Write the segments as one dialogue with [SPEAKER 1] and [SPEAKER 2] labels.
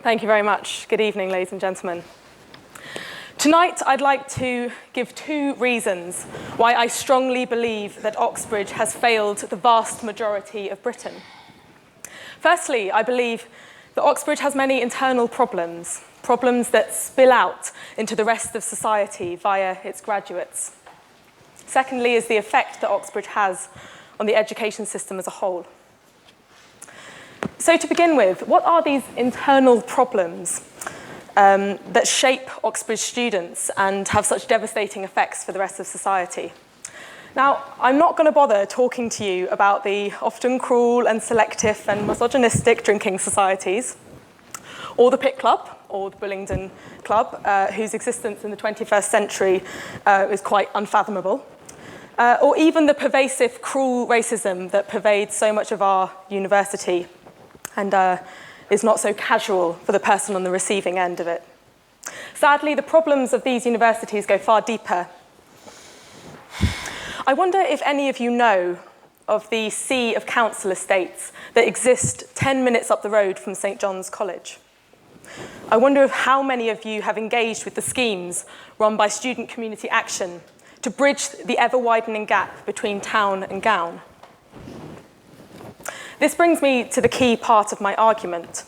[SPEAKER 1] Thank you very much. Good evening, ladies and gentlemen. Tonight, I'd like to give 2 reasons why I strongly believe that Oxbridge has failed the vast majority of Britain. Firstly, I believe that Oxbridge has many internal problems that spill out into the rest of society via its graduates. Secondly is the effect that Oxbridge has on the education system as a whole. So to begin with, what are these internal problems that shape Oxbridge students and have such devastating effects for the rest of society? Now, I'm not going to bother talking to you about the often cruel and selective and misogynistic drinking societies, or the Pit Club, or the Bullingdon Club, whose existence in the 21st century is quite unfathomable, or even the pervasive, cruel racism that pervades so much of our university and is not so casual for the person on the receiving end of it. Sadly, the problems of these universities go far deeper. I wonder if any of you know of the sea of council estates that exist 10 minutes up the road from St. John's College. I wonder if how many of you have engaged with the schemes run by Student Community Action to bridge the ever-widening gap between town and gown. This brings me to the key part of my argument,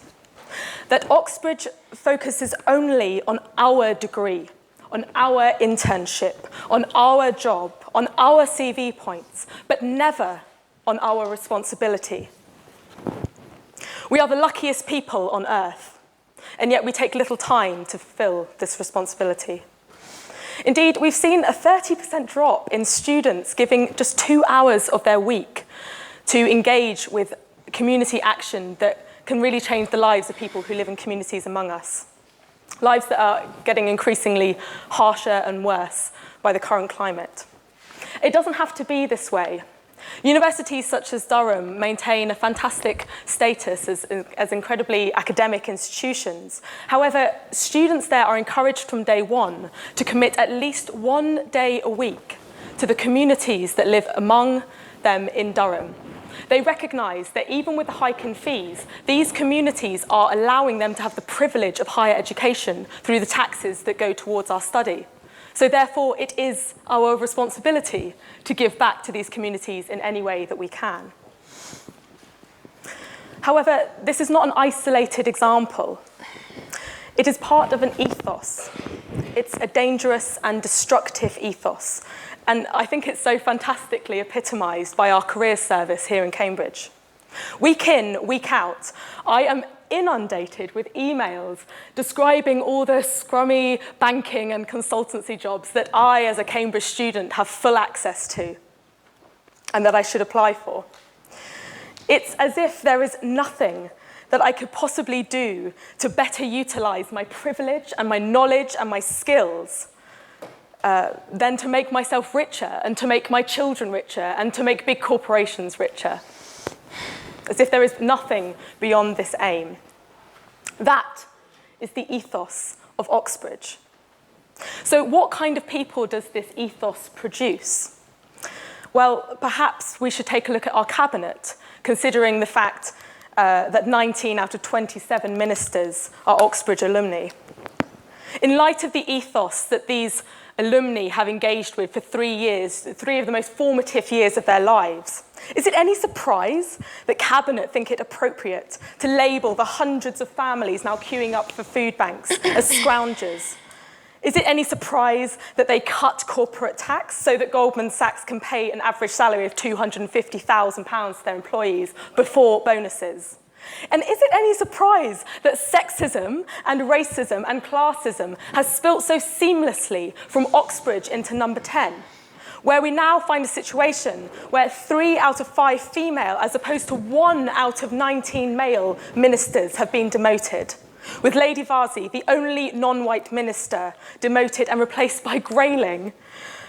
[SPEAKER 1] that Oxbridge focuses only on our degree, on our internship, on our job, on our CV points, but never on our responsibility. We are the luckiest people on earth, and yet we take little time to fulfill this responsibility. Indeed, we've seen a 30% drop in students giving just 2 hours of their week to engage with community action that can really change the lives of people who live in communities among us. Lives that are getting increasingly harsher and worse by the current climate. It doesn't have to be this way. Universities such as Durham maintain a fantastic status as incredibly academic institutions. However, students there are encouraged from day one to commit at least 1 day a week to the communities that live among them in Durham. They recognise that even with the hike in fees, these communities are allowing them to have the privilege of higher education through the taxes that go towards our study. So therefore, it is our responsibility to give back to these communities in any way that we can. However, this is not an isolated example. It is part of an ethos. It's a dangerous and destructive ethos. And I think it's so fantastically epitomised by our careers service here in Cambridge. Week in, week out, I am inundated with emails describing all the scrummy banking and consultancy jobs that I, as a Cambridge student, have full access to and that I should apply for. It's as if there is nothing that I could possibly do to better utilise my privilege and my knowledge and my skills than to make myself richer and to make my children richer and to make big corporations richer. As if there is nothing beyond this aim. That is the ethos of Oxbridge. So what kind of people does this ethos produce? Well, perhaps we should take a look at our cabinet, considering the fact that 19 out of 27 ministers are Oxbridge alumni. In light of the ethos that these alumni have engaged with for 3 years, 3 of the most formative years of their lives, is it any surprise that Cabinet think it appropriate to label the hundreds of families now queuing up for food banks as scroungers? Is it any surprise that they cut corporate tax so that Goldman Sachs can pay an average salary of £250,000 to their employees before bonuses? And is it any surprise that sexism and racism and classism has spilt so seamlessly from Oxbridge into number 10, where we now find a situation where 3 out of 5 female, as opposed to 1 out of 19 male ministers have been demoted, with Lady Varzi, the only non-white minister, demoted and replaced by Grayling,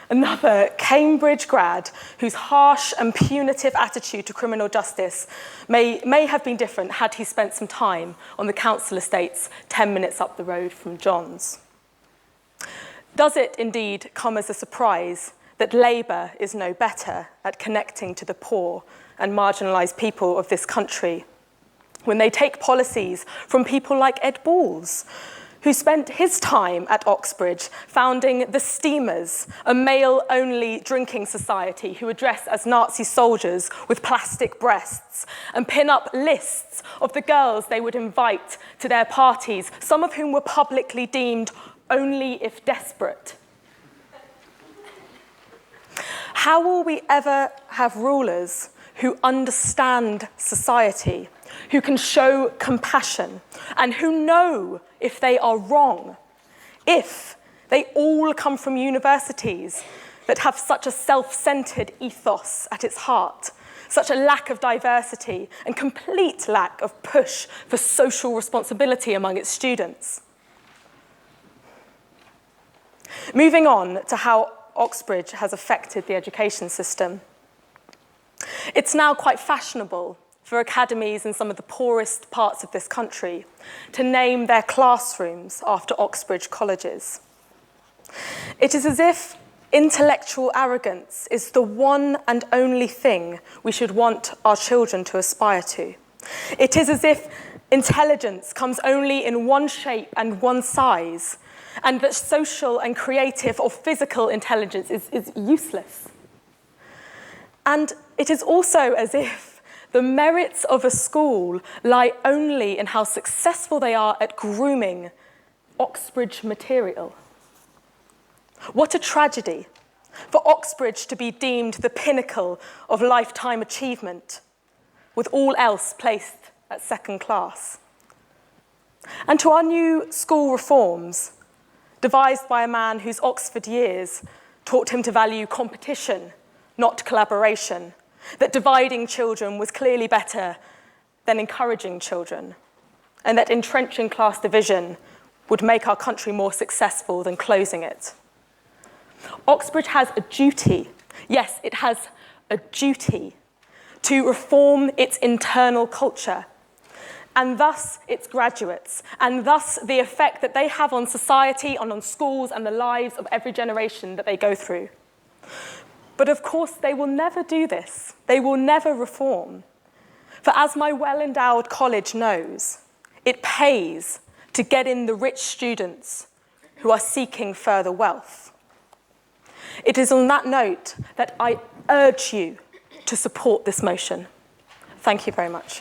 [SPEAKER 1] another Cambridge grad whose harsh and punitive attitude to criminal justice may have been different had he spent some time on the council estates 10 minutes up the road from John's. Does it indeed come as a surprise that Labour is no better at connecting to the poor and marginalised people of this country? when they take policies from people like Ed Balls, who spent his time at Oxbridge founding the Steamers, a male-only drinking society who would dress as Nazi soldiers with plastic breasts and pin up lists of the girls they would invite to their parties, some of whom were publicly deemed only if desperate. How will we ever have rulers who understand society, who can show compassion, and who know if they are wrong, if they all come from universities that have such a self-centered ethos at its heart, such a lack of diversity and complete lack of push for social responsibility among its students? Moving on to how Oxbridge has affected the education system. It's now quite fashionable for academies in some of the poorest parts of this country to name their classrooms after Oxbridge colleges. It is as if intellectual arrogance is the one and only thing we should want our children to aspire to. It is as if intelligence comes only in one shape and one size, and that social and creative or physical intelligence is useless. And it is also as if the merits of a school lie only in how successful they are at grooming Oxbridge material. What a tragedy for Oxbridge to be deemed the pinnacle of lifetime achievement, with all else placed at second class. And to our new school reforms, devised by a man whose Oxford years taught him to value competition, not collaboration, that dividing children was clearly better than encouraging children, and that entrenching class division would make our country more successful than closing it. Oxbridge has a duty, yes, it has a duty to reform its internal culture, and thus its graduates, and thus the effect that they have on society and on schools and the lives of every generation that they go through. But of course, they will never do this. They will never reform. For as my well-endowed college knows, it pays to get in the rich students who are seeking further wealth. It is on that note that I urge you to support this motion. Thank you very much.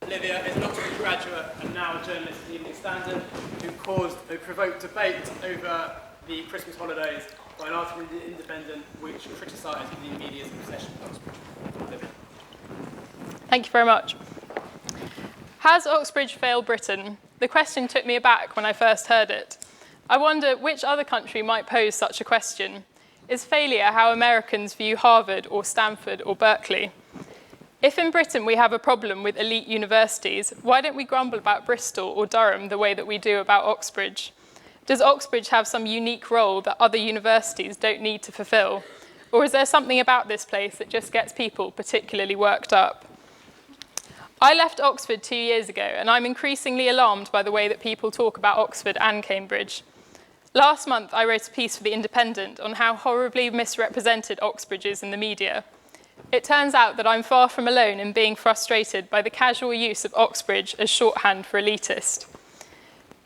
[SPEAKER 2] Olivia is an Oxford graduate and now a journalist at the Evening Standard who provoked debate over the Christmas holidays by an article in The Independent which criticised the media's obsession with Oxford. Olivia.
[SPEAKER 3] Thank you very much. Has Oxbridge failed Britain? The question took me aback when I first heard it. I wonder which other country might pose such a question. Is failure how Americans view Harvard or Stanford or Berkeley? If in Britain we have a problem with elite universities, why don't we grumble about Bristol or Durham the way that we do about Oxbridge? Does Oxbridge have some unique role that other universities don't need to fulfill? Or is there something about this place that just gets people particularly worked up? I left Oxford 2 years ago, and I'm increasingly alarmed by the way that people talk about Oxford and Cambridge. Last month, I wrote a piece for The Independent on how horribly misrepresented Oxbridge is in the media. It turns out that I'm far from alone in being frustrated by the casual use of Oxbridge as shorthand for elitist.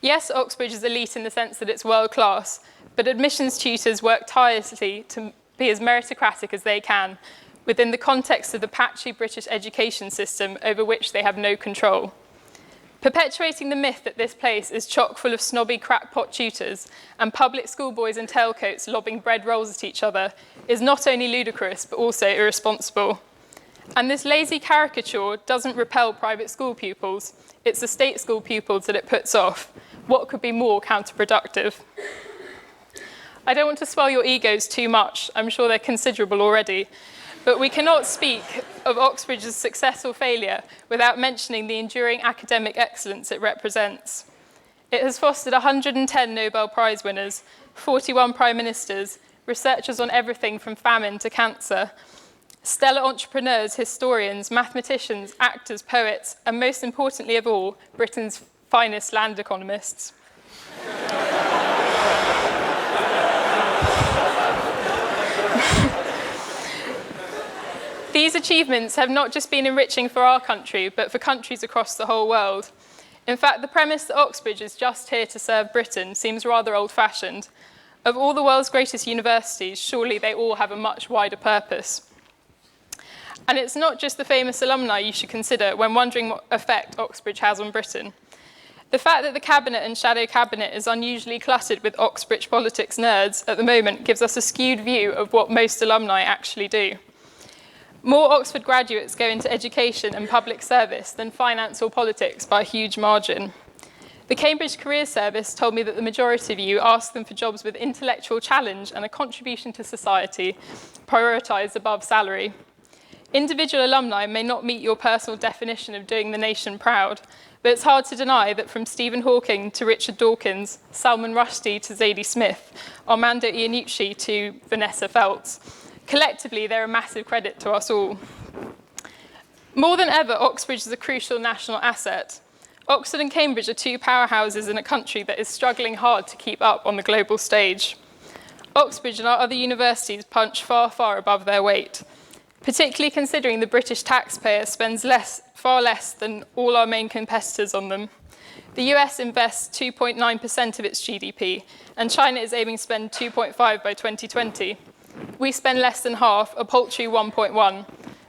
[SPEAKER 3] Yes, Oxbridge is elite in the sense that it's world class, but admissions tutors work tirelessly to be as meritocratic as they can within the context of the patchy British education system over which they have no control. Perpetuating the myth that this place is chock full of snobby crackpot tutors and public schoolboys in tailcoats lobbing bread rolls at each other is not only ludicrous, but also irresponsible. And this lazy caricature doesn't repel private school pupils. It's the state school pupils that it puts off. What could be more counterproductive? I don't want to swell your egos too much. I'm sure they're considerable already. But we cannot speak of Oxbridge's success or failure without mentioning the enduring academic excellence it represents. It has fostered 110 Nobel Prize winners, 41 prime ministers, researchers on everything from famine to cancer, stellar entrepreneurs, historians, mathematicians, actors, poets, and most importantly of all, Britain's finest land economists. These achievements have not just been enriching for our country, but for countries across the whole world. In fact, the premise that Oxbridge is just here to serve Britain seems rather old-fashioned. Of all the world's greatest universities, surely they all have a much wider purpose. And it's not just the famous alumni you should consider when wondering what effect Oxbridge has on Britain. The fact that the cabinet and shadow cabinet is unusually cluttered with Oxbridge politics nerds at the moment gives us a skewed view of what most alumni actually do. More Oxford graduates go into education and public service than finance or politics by a huge margin. The Cambridge Career Service told me that the majority of you ask them for jobs with intellectual challenge and a contribution to society, prioritised above salary. Individual alumni may not meet your personal definition of doing the nation proud, but it's hard to deny that from Stephen Hawking to Richard Dawkins, Salman Rushdie to Zadie Smith, Armando Iannucci to Vanessa Feltz, collectively, they're a massive credit to us all. More than ever, Oxbridge is a crucial national asset. Oxford and Cambridge are two powerhouses in a country that is struggling hard to keep up on the global stage. Oxbridge and our other universities punch far, far above their weight, particularly considering the British taxpayer spends far less than all our main competitors on them. The US invests 2.9% of its GDP, and China is aiming to spend 2.5 by 2020. We spend less than half, a paltry 1.1.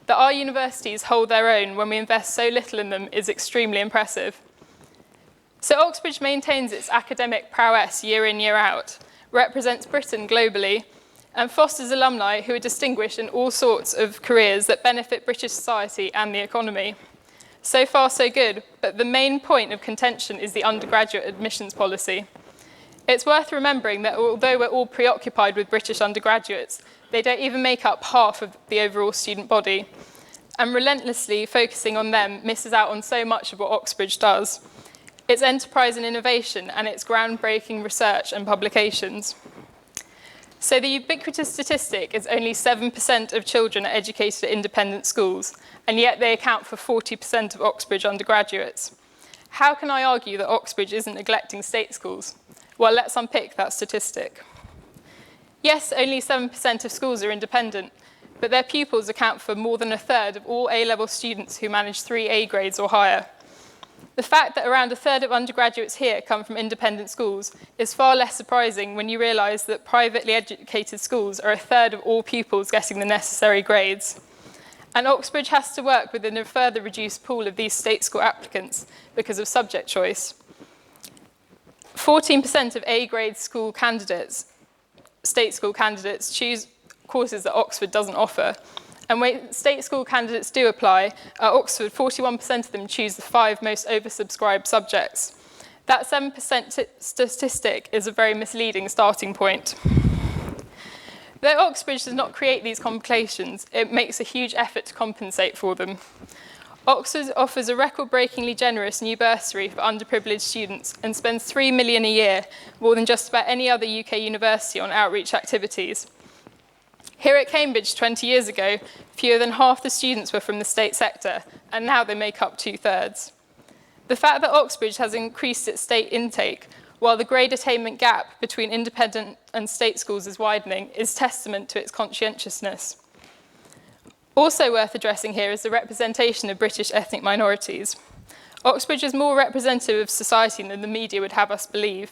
[SPEAKER 3] That our universities hold their own when we invest so little in them is extremely impressive. So Oxbridge maintains its academic prowess year in, year out, represents Britain globally, and fosters alumni who are distinguished in all sorts of careers that benefit British society and the economy. So far, so good, but the main point of contention is the undergraduate admissions policy. It's worth remembering that although we're all preoccupied with British undergraduates, they don't even make up half of the overall student body, and relentlessly focusing on them misses out on so much of what Oxbridge does. Its enterprise and innovation, and its groundbreaking research and publications. So the ubiquitous statistic is only 7% of children are educated at independent schools, and yet they account for 40% of Oxbridge undergraduates. How can I argue that Oxbridge isn't neglecting state schools? Well, let's unpick that statistic. Yes, only 7% of schools are independent, but their pupils account for more than a third of all A-level students who manage 3 A grades or higher. The fact that around a third of undergraduates here come from independent schools is far less surprising when you realise that privately educated schools are a third of all pupils getting the necessary grades. And Oxbridge has to work within a further reduced pool of these state school applicants because of subject choice. 14% of A-grade school candidates, state school candidates, choose courses that Oxford doesn't offer. And when state school candidates do apply, at Oxford, 41% of them choose the 5 most oversubscribed subjects. That 7% statistic is a very misleading starting point. Though Oxbridge does not create these complications, it makes a huge effort to compensate for them. Oxford offers a record-breakingly generous new bursary for underprivileged students and spends £3 million a year, more than just about any other UK university, on outreach activities. Here at Cambridge 20 years ago, fewer than half the students were from the state sector, and now they make up 2/3. The fact that Oxbridge has increased its state intake, while the grade attainment gap between independent and state schools is widening, is testament to its conscientiousness. Also worth addressing here is the representation of British ethnic minorities. Oxbridge is more representative of society than the media would have us believe.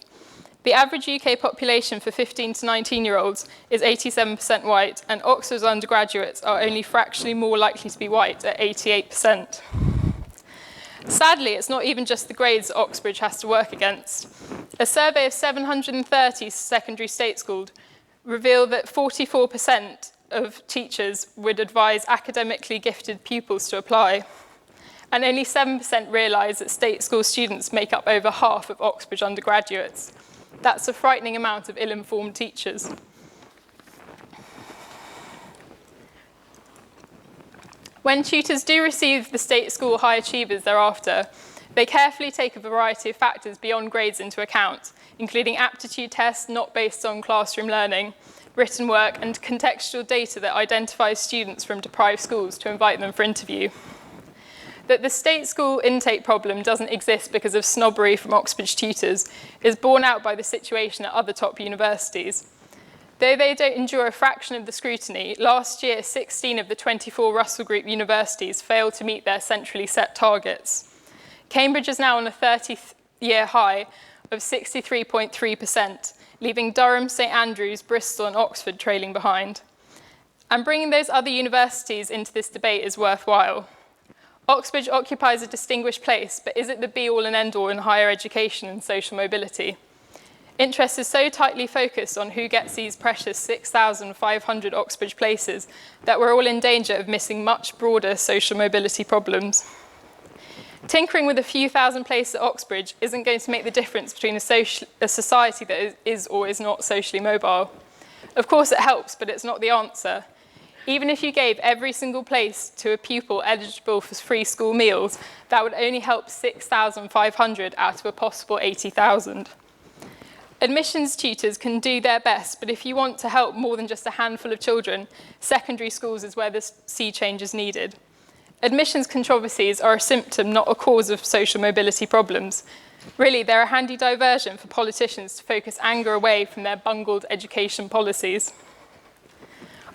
[SPEAKER 3] The average UK population for 15 to 19-year-olds is 87% white, and Oxford's undergraduates are only fractionally more likely to be white at 88%. Sadly, it's not even just the grades that Oxbridge has to work against. A survey of 730 secondary state schools revealed that 44% of teachers would advise academically gifted pupils to apply. And only 7% realise that state school students make up over half of Oxbridge undergraduates. That's a frightening amount of ill-informed teachers. When tutors do receive the state school high achievers thereafter, they carefully take a variety of factors beyond grades into account, including aptitude tests not based on classroom learning, written work, and contextual data that identifies students from deprived schools to invite them for interview. That the state school intake problem doesn't exist because of snobbery from Oxbridge tutors is borne out by the situation at other top universities. Though they don't endure a fraction of the scrutiny, last year 16 of the 24 Russell Group universities failed to meet their centrally set targets. Cambridge is now on a 30-year high of 63.3%, leaving Durham, St Andrews, Bristol and Oxford trailing behind. And bringing those other universities into this debate is worthwhile. Oxbridge occupies a distinguished place, but is it the be-all and end-all in higher education and social mobility? Interest is so tightly focused on who gets these precious 6,500 Oxbridge places that we're all in danger of missing much broader social mobility problems. Tinkering with a few thousand places at Oxbridge isn't going to make the difference between a society that is or is not socially mobile. Of course it helps, but it's not the answer. Even if you gave every single place to a pupil eligible for free school meals, that would only help 6,500 out of a possible 80,000. Admissions tutors can do their best, but if you want to help more than just a handful of children, secondary schools is where the sea change is needed. Admissions controversies are a symptom, not a cause of social mobility problems. Really, they're a handy diversion for politicians to focus anger away from their bungled education policies.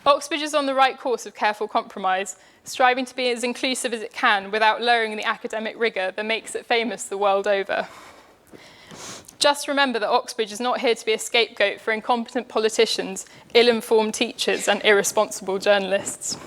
[SPEAKER 3] Oxbridge is on the right course of careful compromise, striving to be as inclusive as it can without lowering the academic rigour that makes it famous the world over. Just remember that Oxbridge is not here to be a scapegoat for incompetent politicians, ill-informed teachers and irresponsible journalists.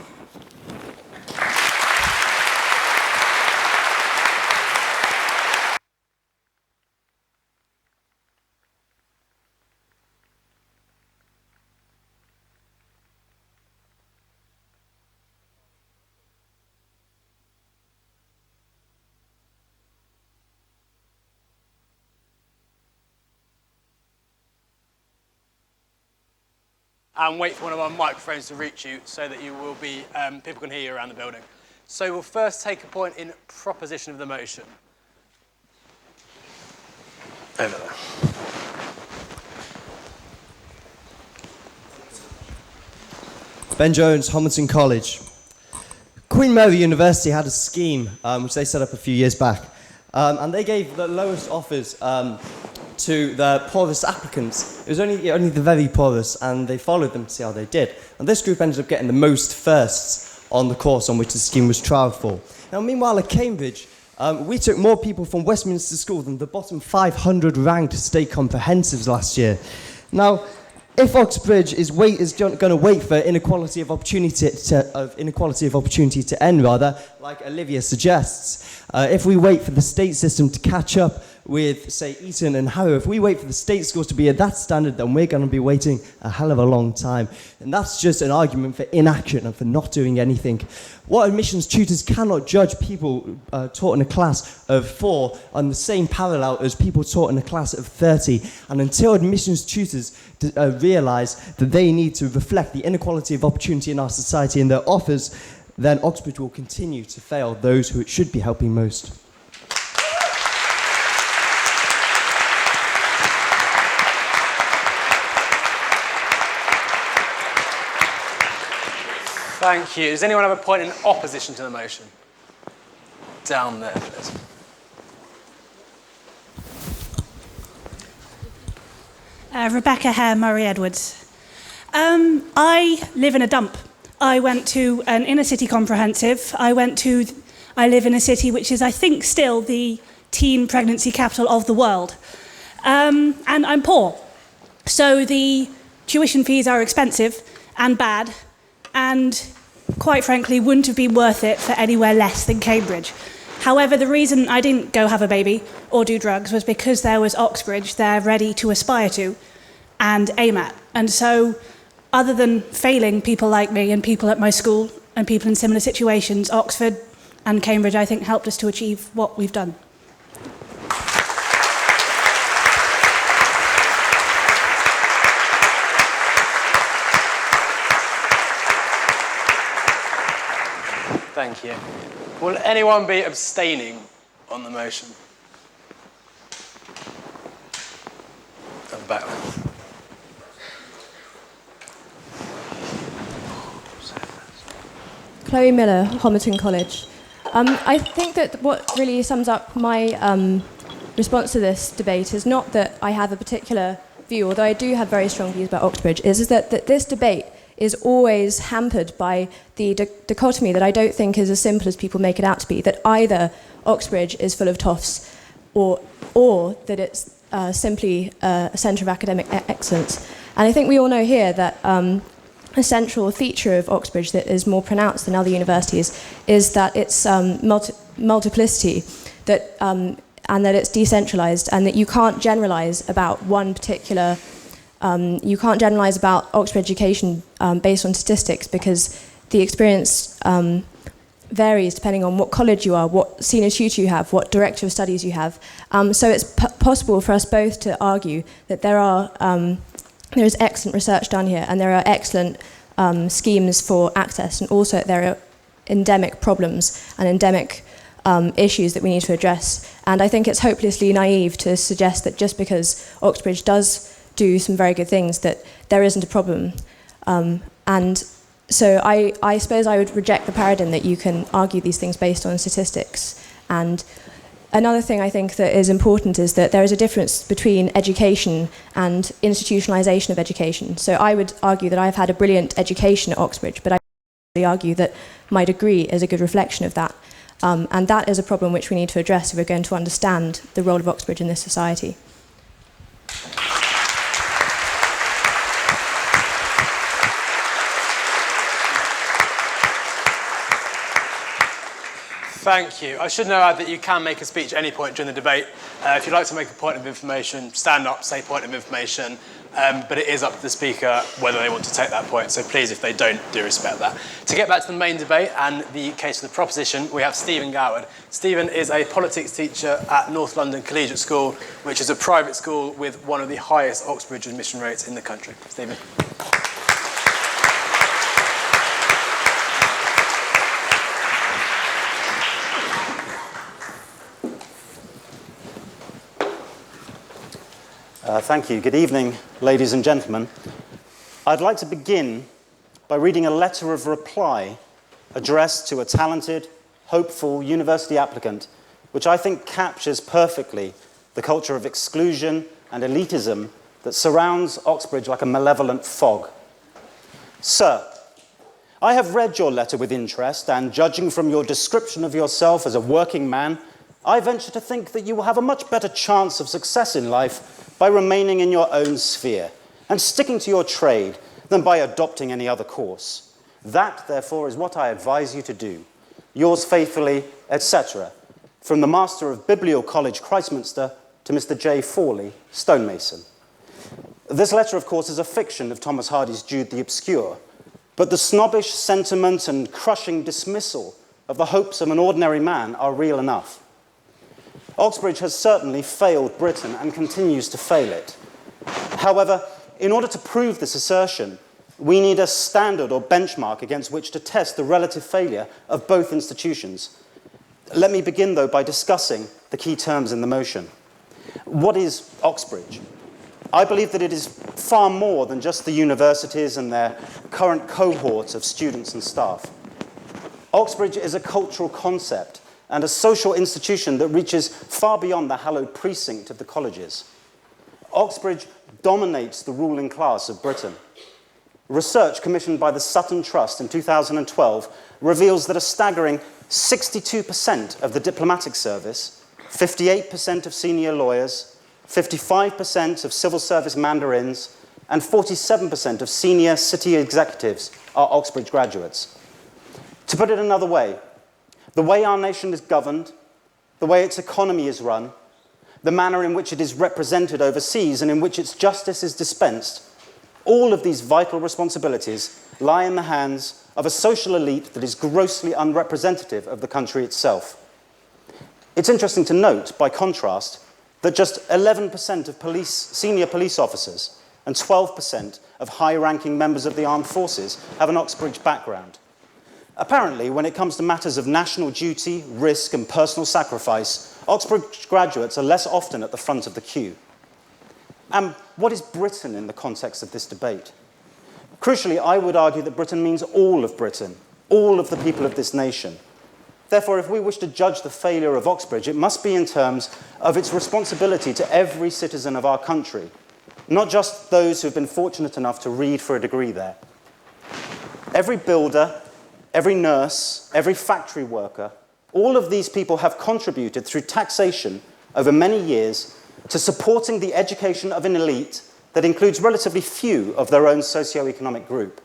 [SPEAKER 2] And wait for one of our microphones to reach you so that you will be, people can hear you around the building. So we'll first take a point in proposition of the motion. Over there.
[SPEAKER 4] Ben Jones, Homerton College. Queen Mary University had a scheme which they set up a few years back, and they gave the lowest offers to the poorest applicants. It was only the very poorest, and they followed them to see how they did. And this group ended up getting the most firsts on the course on which the scheme was trialled for. Now, meanwhile, at Cambridge, we took more people from Westminster School than the bottom 500 ranked state comprehensives last year. Now, if Oxbridge is going to wait for inequality of opportunity to end, like Olivier suggests, if we wait for the state system to catch up with, say, Eton and Harrow, if we wait for the state schools to be at that standard, then we're going to be waiting a hell of a long time. And that's just an argument for inaction and for not doing anything. What admissions tutors cannot judge people taught in a class of 4 on the same parallel as people taught in a class of 30. And until admissions tutors realise that they need to reflect the inequality of opportunity in our society in their offers, then Oxbridge will continue to fail those who it should be helping most.
[SPEAKER 2] Thank you. Does anyone have a point in opposition to the motion? Down there, please.
[SPEAKER 5] Rebecca Hare, Murray Edwards. I live in a dump. I went to an inner city comprehensive. I live in a city which is, I think, still the teen pregnancy capital of the world. And I'm poor. So the tuition fees are expensive and bad, and quite frankly wouldn't have been worth it for anywhere less than Cambridge. However, the reason I didn't go have a baby or do drugs was because there was Oxbridge there ready to aspire to and aim at. And so, other than failing people like me and people at my school and people in similar situations, Oxford and Cambridge, I think, helped us to achieve what we've done.
[SPEAKER 2] Thank Thank you. Will anyone be abstaining on the motion? At the back.
[SPEAKER 6] Chloe Miller, Homerton College. I think that what really sums up my response to this debate is not that I have a particular view, although I do have very strong views about Oxbridge, is that this debate is always hampered by the dichotomy that I don't think is as simple as people make it out to be, that either Oxbridge is full of toffs or that it's simply a centre of academic excellence. And I think we all know here that a central feature of Oxbridge that is more pronounced than other universities is that it's multiplicity, that, and that it's decentralised, and that you can't generalise about one particular you can't generalise about Oxford education based on statistics, because the experience varies depending on what college you are, what senior tutor you have, what director of studies you have. So it's possible for us both to argue that there is excellent research done here, and there are excellent schemes for access, and also there are endemic problems and endemic issues that we need to address. And I think it's hopelessly naive to suggest that just because Oxbridge does do some very good things, that there isn't a problem. And so I suppose I would reject the paradigm that you can argue these things based on statistics. And another thing I think that is important is that there is a difference between education and institutionalisation of education. So I would argue that I've had a brilliant education at Oxbridge, but I would argue that my degree is a good reflection of that. And that is a problem which we need to address if we're going to understand the role of Oxbridge in this society.
[SPEAKER 2] Thank you. I should now add that you can make a speech at any point during the debate. If you'd like to make a point of information, stand up, say point of information, but it is up to the speaker whether they want to take that point. So please, if they don't, do respect that. To get back to the main debate and the case of the proposition, we have Stephen Goward. Stephen is a politics teacher at North London Collegiate School, which is a private school with one of the highest Oxbridge admission rates in the country. Stephen.
[SPEAKER 7] Thank you. Good evening, ladies and gentlemen. I'd like to begin by reading a letter of reply addressed to a talented, hopeful university applicant, which I think captures perfectly the culture of exclusion and elitism that surrounds Oxbridge like a malevolent fog. Sir, I have read your letter with interest, and judging from your description of yourself as a working man, I venture to think that you will have a much better chance of success in life by remaining in your own sphere and sticking to your trade than by adopting any other course. That, therefore, is what I advise you to do. Yours faithfully, etc. From the Master of Biblial College, Christminster, to Mr. J. Fawley, stonemason. This letter, of course, is a fiction of Thomas Hardy's Jude the Obscure, but the snobbish sentiment and crushing dismissal of the hopes of an ordinary man are real enough. Oxbridge has certainly failed Britain and continues to fail it. However, in order to prove this assertion, we need a standard or benchmark against which to test the relative failure of both institutions. Let me begin, though, by discussing the key terms in the motion. What is Oxbridge? I believe that it is far more than just the universities and their current cohorts of students and staff. Oxbridge is a cultural concept and a social institution that reaches far beyond the hallowed precinct of the colleges. Oxbridge dominates the ruling class of Britain. Research commissioned by the Sutton Trust in 2012 reveals that a staggering 62% of the diplomatic service, 58% of senior lawyers, 55% of civil service mandarins, and 47% of senior city executives are Oxbridge graduates. To put it another way, the way our nation is governed, the way its economy is run, the manner in which it is represented overseas and in which its justice is dispensed, all of these vital responsibilities lie in the hands of a social elite that is grossly unrepresentative of the country itself. It's interesting to note, by contrast, that just 11% of senior police officers and 12% of high-ranking members of the armed forces have an Oxbridge background. Apparently, when it comes to matters of national duty, risk, and personal sacrifice, Oxbridge graduates are less often at the front of the queue. And what is Britain in the context of this debate? Crucially, I would argue that Britain means all of Britain, all of the people of this nation. Therefore, if we wish to judge the failure of Oxbridge, it must be in terms of its responsibility to every citizen of our country, not just those who have been fortunate enough to read for a degree there. Every builder, every nurse, every factory worker, all of these people have contributed through taxation over many years to supporting the education of an elite that includes relatively few of their own socio-economic group.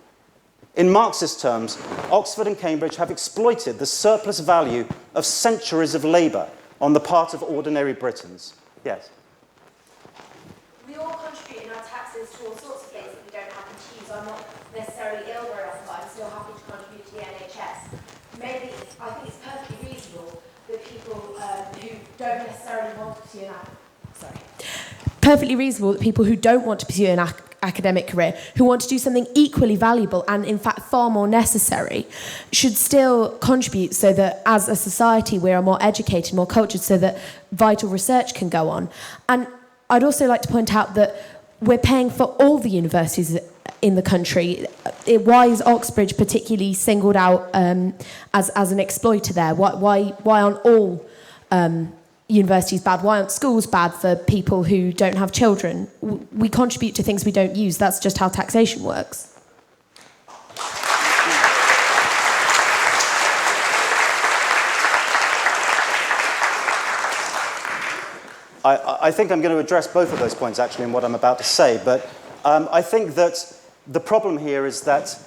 [SPEAKER 7] In Marxist terms, Oxford and Cambridge have exploited the surplus value of centuries of labour on the part of ordinary Britons. Yes?
[SPEAKER 8] We all contribute in our taxes to all sorts of things that we don't happen to use. I'm not necessarily ill very often, but I'm still happy to contribute to the NHS. Maybe, I think it's perfectly reasonable that people who don't necessarily want to pursue
[SPEAKER 9] perfectly reasonable that people who don't want to pursue an academic career, who want to do something equally valuable and in fact far more necessary, should still contribute so that as a society we are more educated, more cultured, so that vital research can go on. And I'd also like to point out that we're paying for all the universities in the country. Why is Oxbridge particularly singled out as an exploiter there? Why aren't all universities bad? Why aren't schools bad for people who don't have children? We contribute to things we don't use. That's just how taxation works.
[SPEAKER 7] I think I'm going to address both of those points, actually, in what I'm about to say. But I think that the problem here is that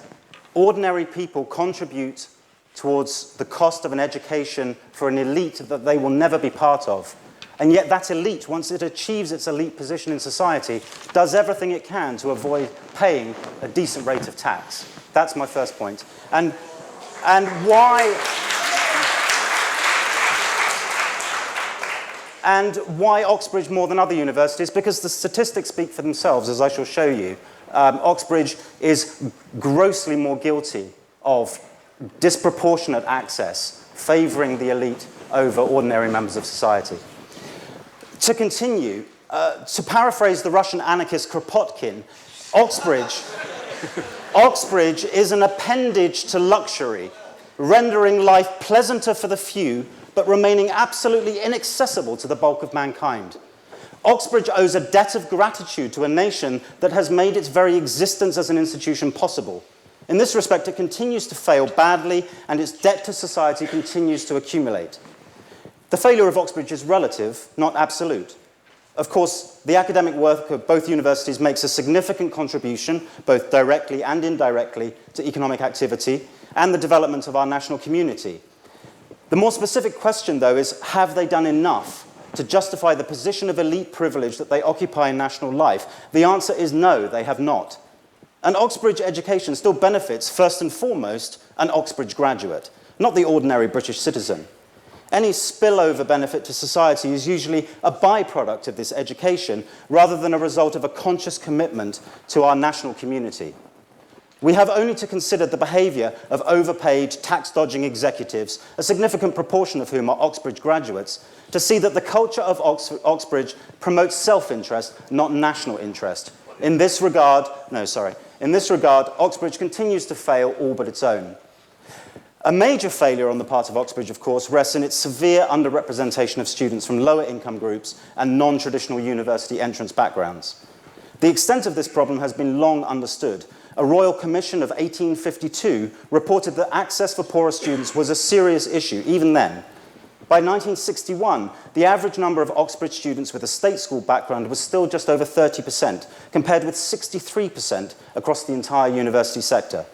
[SPEAKER 7] ordinary people contribute towards the cost of an education for an elite that they will never be part of. And yet that elite, once it achieves its elite position in society, does everything it can to avoid paying a decent rate of tax. That's my first point. And why Oxbridge more than other universities? Because the statistics speak for themselves, as I shall show you. Oxbridge is grossly more guilty of disproportionate access, favouring the elite over ordinary members of society. To continue, to paraphrase the Russian anarchist Kropotkin, Oxbridge is an appendage to luxury, rendering life pleasanter for the few, but remaining absolutely inaccessible to the bulk of mankind. Oxbridge owes a debt of gratitude to a nation that has made its very existence as an institution possible. In this respect, it continues to fail badly, and its debt to society continues to accumulate. The failure of Oxbridge is relative, not absolute. Of course, the academic work of both universities makes a significant contribution, both directly and indirectly, to economic activity and the development of our national community. The more specific question, though, is have they done enough to justify the position of elite privilege that they occupy in national life? The answer is no, they have not. And Oxbridge education still benefits, first and foremost, an Oxbridge graduate, not the ordinary British citizen. Any spillover benefit to society is usually a byproduct of this education rather than a result of a conscious commitment to our national community. We have only to consider the behaviour of overpaid, tax-dodging executives, a significant proportion of whom are Oxbridge graduates, to see that the culture of Oxbridge promotes self-interest, not national interest. In this regard, Oxbridge continues to fail all but its own. A major failure on the part of Oxbridge, of course, rests in its severe underrepresentation of students from lower income groups and non-traditional university entrance backgrounds. The extent of this problem has been long understood. A Royal Commission of 1852 reported that access for poorer students was a serious issue, even then. By 1961, the average number of Oxbridge students with a state school background was still just over 30%, compared with 63% across the entire university sector.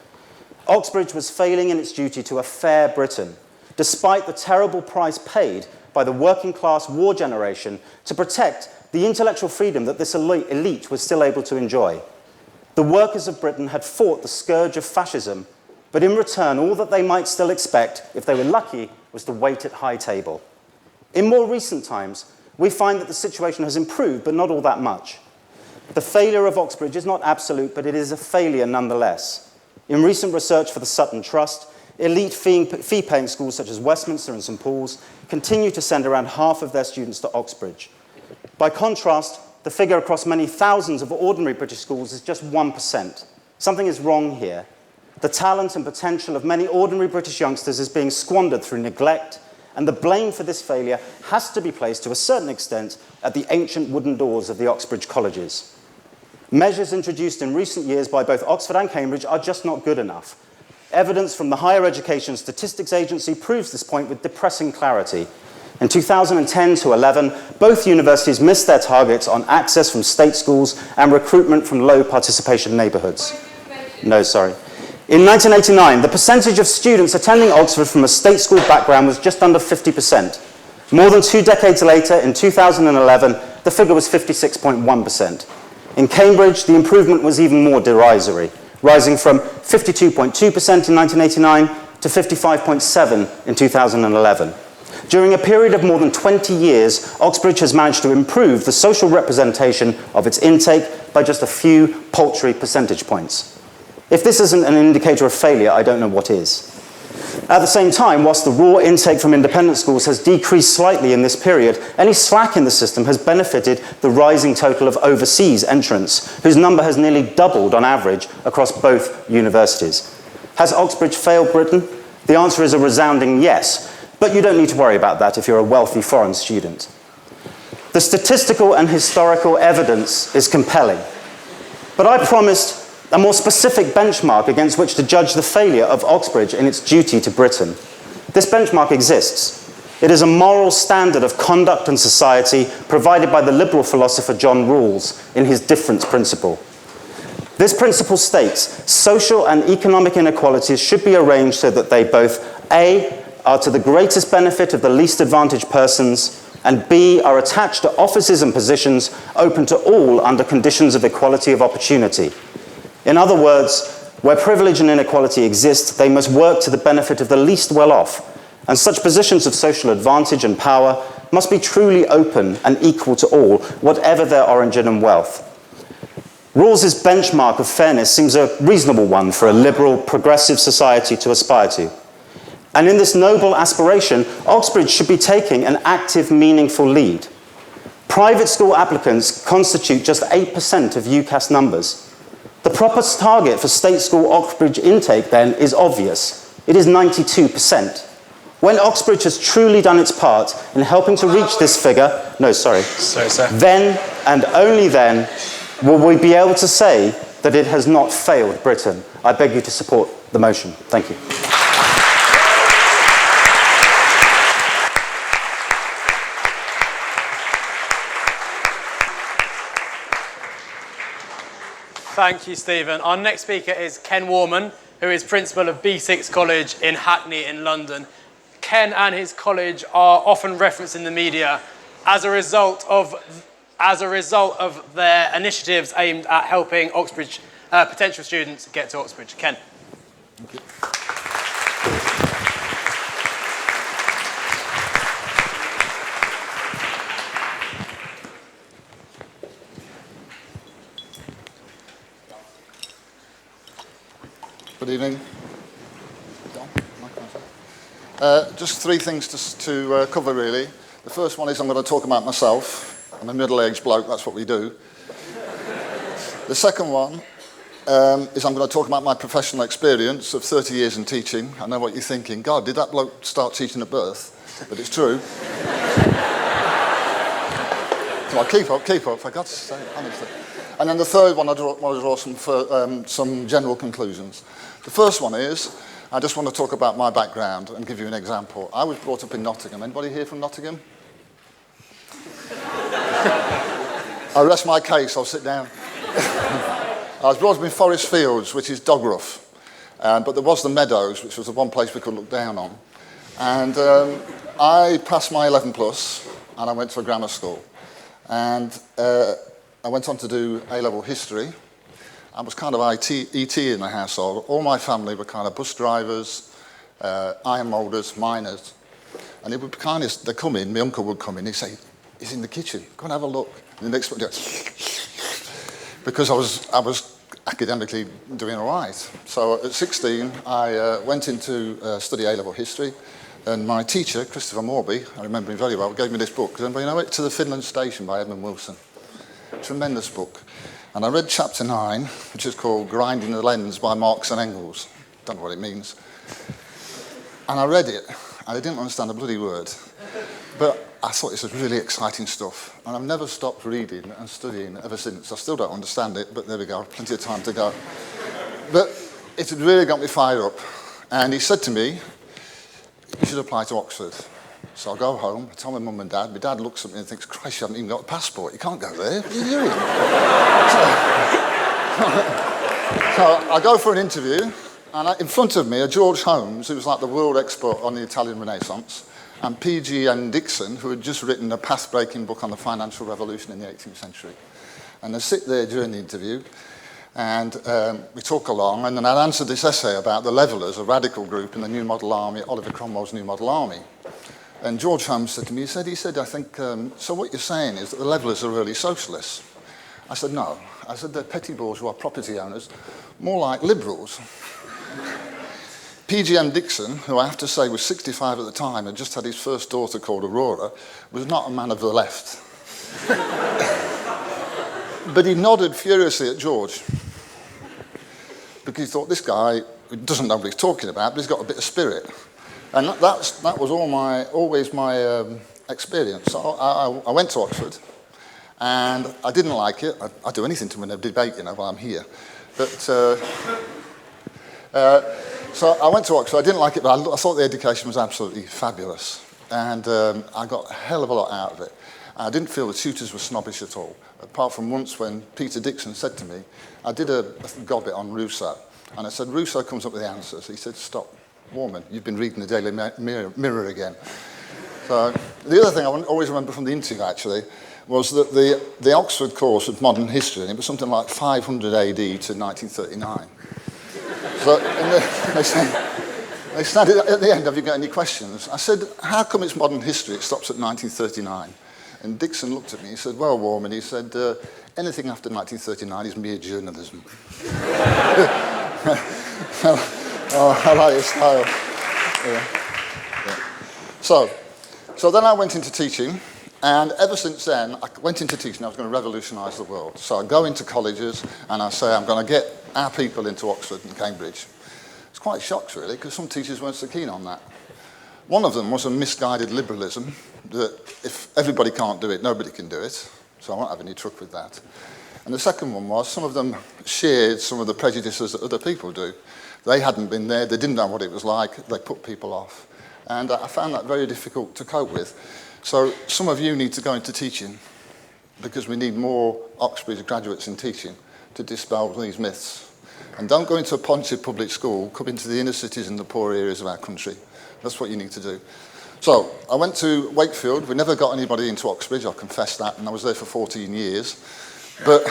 [SPEAKER 7] Oxbridge was failing in its duty to a fair Britain, despite the terrible price paid by the working class war generation to protect the intellectual freedom that this elite was still able to enjoy. The workers of Britain had fought the scourge of fascism, but in return, all that they might still expect, if they were lucky, was to wait at high table. In more recent times, we find that the situation has improved, but not all that much. The failure of Oxbridge is not absolute, but it is a failure nonetheless. In recent research for the Sutton Trust, elite fee-paying schools such as Westminster and St Paul's continue to send around half of their students to Oxbridge. By contrast, the figure across many thousands of ordinary British schools is just 1%. Something is wrong here. The talent and potential of many ordinary British youngsters is being squandered through neglect, and the blame for this failure has to be placed to a certain extent at the ancient wooden doors of the Oxbridge colleges. Measures introduced in recent years by both Oxford and Cambridge are just not good enough. Evidence from the Higher Education Statistics Agency proves this point with depressing clarity. In 2010 to 11, both universities missed their targets on access from state schools and recruitment from low participation neighbourhoods. No, sorry. In 1989, the percentage of students attending Oxford from a state school background was just under 50%. More than 2 decades later, in 2011, the figure was 56.1%. In Cambridge, the improvement was even more derisory, rising from 52.2% in 1989 to 55.7% in 2011. During a period of more than 20 years, Oxbridge has managed to improve the social representation of its intake by just a few paltry percentage points. If this isn't an indicator of failure, I don't know what is. At the same time, whilst the raw intake from independent schools has decreased slightly in this period, any slack in the system has benefited the rising total of overseas entrants, whose number has nearly doubled on average across both universities. Has Oxbridge failed Britain? The answer is a resounding yes, but you don't need to worry about that if you're a wealthy foreign student. The statistical and historical evidence is compelling, but I promised a more specific benchmark against which to judge the failure of Oxbridge in its duty to Britain. This benchmark exists. It is a moral standard of conduct and society provided by the liberal philosopher John Rawls in his difference principle. This principle states social and economic inequalities should be arranged so that they both A, are to the greatest benefit of the least advantaged persons, and B, are attached to offices and positions open to all under conditions of equality of opportunity. In other words, where privilege and inequality exist, they must work to the benefit of the least well-off, and such positions of social advantage and power must be truly open and equal to all, whatever their origin and wealth. Rawls's benchmark of fairness seems a reasonable one for a liberal, progressive society to aspire to. And in this noble aspiration, Oxbridge should be taking an active, meaningful lead. Private school applicants constitute just 8% of UCAS numbers. The proper target for state school Oxbridge intake, then, is obvious. It is 92%. When Oxbridge has truly done its part in helping to reach this figure, then, and only then, will we be able to say that it has not failed Britain. I beg you to support the motion. Thank you.
[SPEAKER 2] Thank you, Stephen. Our next speaker is Ken Warman, who is principal of BSix College in Hackney in London. Ken and his college are often referenced in the media as a result of their initiatives aimed at helping Oxbridge potential students get to Oxbridge. Ken.
[SPEAKER 10] Thank you. Good evening. Just 3 things to cover, really. The first one is I'm going to talk about myself. I'm a middle-aged bloke, that's what we do. The second one is I'm going to talk about my professional experience of 30 years in teaching. I know what you're thinking. God, did that bloke start teaching at birth? But it's true. Come on, keep up, for God's sake, honestly. And then the third one, I want to draw some general conclusions. The first one is, I just want to talk about my background and give you an example. I was brought up in Nottingham. Anybody here from Nottingham? I rest my case, I'll sit down. I was brought up in Forest Fields, which is Dogruff. But there was the Meadows, which was the one place we could look down on. And I passed my 11 plus, and I went to a grammar school. And I went on to do A-level history. I was kind of ET in the household. All my family were kind of bus drivers, iron moulders, miners. And it would kind of, they'd come in, my uncle would come in, he'd say, he's in the kitchen, go and have a look. And the next one, because I was academically doing all right. So at 16, I went into study A-level history, and my teacher, Christopher Morby, I remember him very well, gave me this book. Does anybody know it? To the Finland Station by Edmund Wilson. Tremendous book. And I read chapter 9, which is called Grinding the Lens by Marx and Engels. Don't know what it means. And I read it, and I didn't understand a bloody word. But I thought this was really exciting stuff. And I've never stopped reading and studying ever since. I still don't understand it, but there we go, plenty of time to go. But it had really got me fired up. And he said to me, you should apply to Oxford. So I go home, I tell my mum and dad. My dad looks at me and thinks, Christ, you haven't even got a passport. You can't go there. What are you doing? So I go for an interview, and in front of me are George Holmes, who was like the world expert on the Italian Renaissance, and P.G.N. Dixon, who had just written a path-breaking book on the financial revolution in the 18th century. And I sit there during the interview, and we talk along, and then I'd answer this essay about the Levellers, a radical group in the New Model Army, Oliver Cromwell's New Model Army. And George Holmes said to me, he said, I think, so what you're saying is that the Levellers are early socialists. I said, no. I said, they're petty bourgeois property owners, more like liberals. P.G.M. Dixon, who I have to say was 65 at the time and just had his first daughter called Aurora, was not a man of the left. But he nodded furiously at George because he thought, this guy doesn't know what he's talking about, but he's got a bit of spirit. And that was always my experience. So I went to Oxford, and I didn't like it. I'd do anything to win a debate, you know, while I'm here. But so I went to Oxford. I didn't like it, but I thought the education was absolutely fabulous. And I got a hell of a lot out of it. I didn't feel the tutors were snobbish at all, apart from once when Peter Dixon said to me, I did a gobbit on Rousseau, and I said, Rousseau comes up with the answers. He said, stop, Warman, you've been reading the Daily Mirror again. So the other thing I always remember from the interview, actually, was that the Oxford course of modern history, and it was something like 500 AD to 1939. So they said at the end, have you got any questions? I said, how come it's modern history? It stops at 1939. And Dixon looked at me, he said, well, Warman, he said, anything after 1939 is mere journalism. I like your style. Yeah. So then I went into teaching, and ever since then, I went into teaching, I was going to revolutionise the world. So I go into colleges, and I say, I'm going to get our people into Oxford and Cambridge. It's quite shocked, really, because some teachers weren't so keen on that. One of them was a misguided liberalism, that if everybody can't do it, nobody can do it. So I won't have any truck with that. And the second one was some of them shared some of the prejudices that other people do. They hadn't been there, they didn't know what it was like, they put people off. And I found that very difficult to cope with. So some of you need to go into teaching, because we need more Oxbridge graduates in teaching to dispel these myths. And don't go into a paunchy public school, come into the inner cities and the poor areas of our country. That's what you need to do. So I went to Wakefield. We never got anybody into Oxbridge, I'll confess that, and I was there for 14 years. But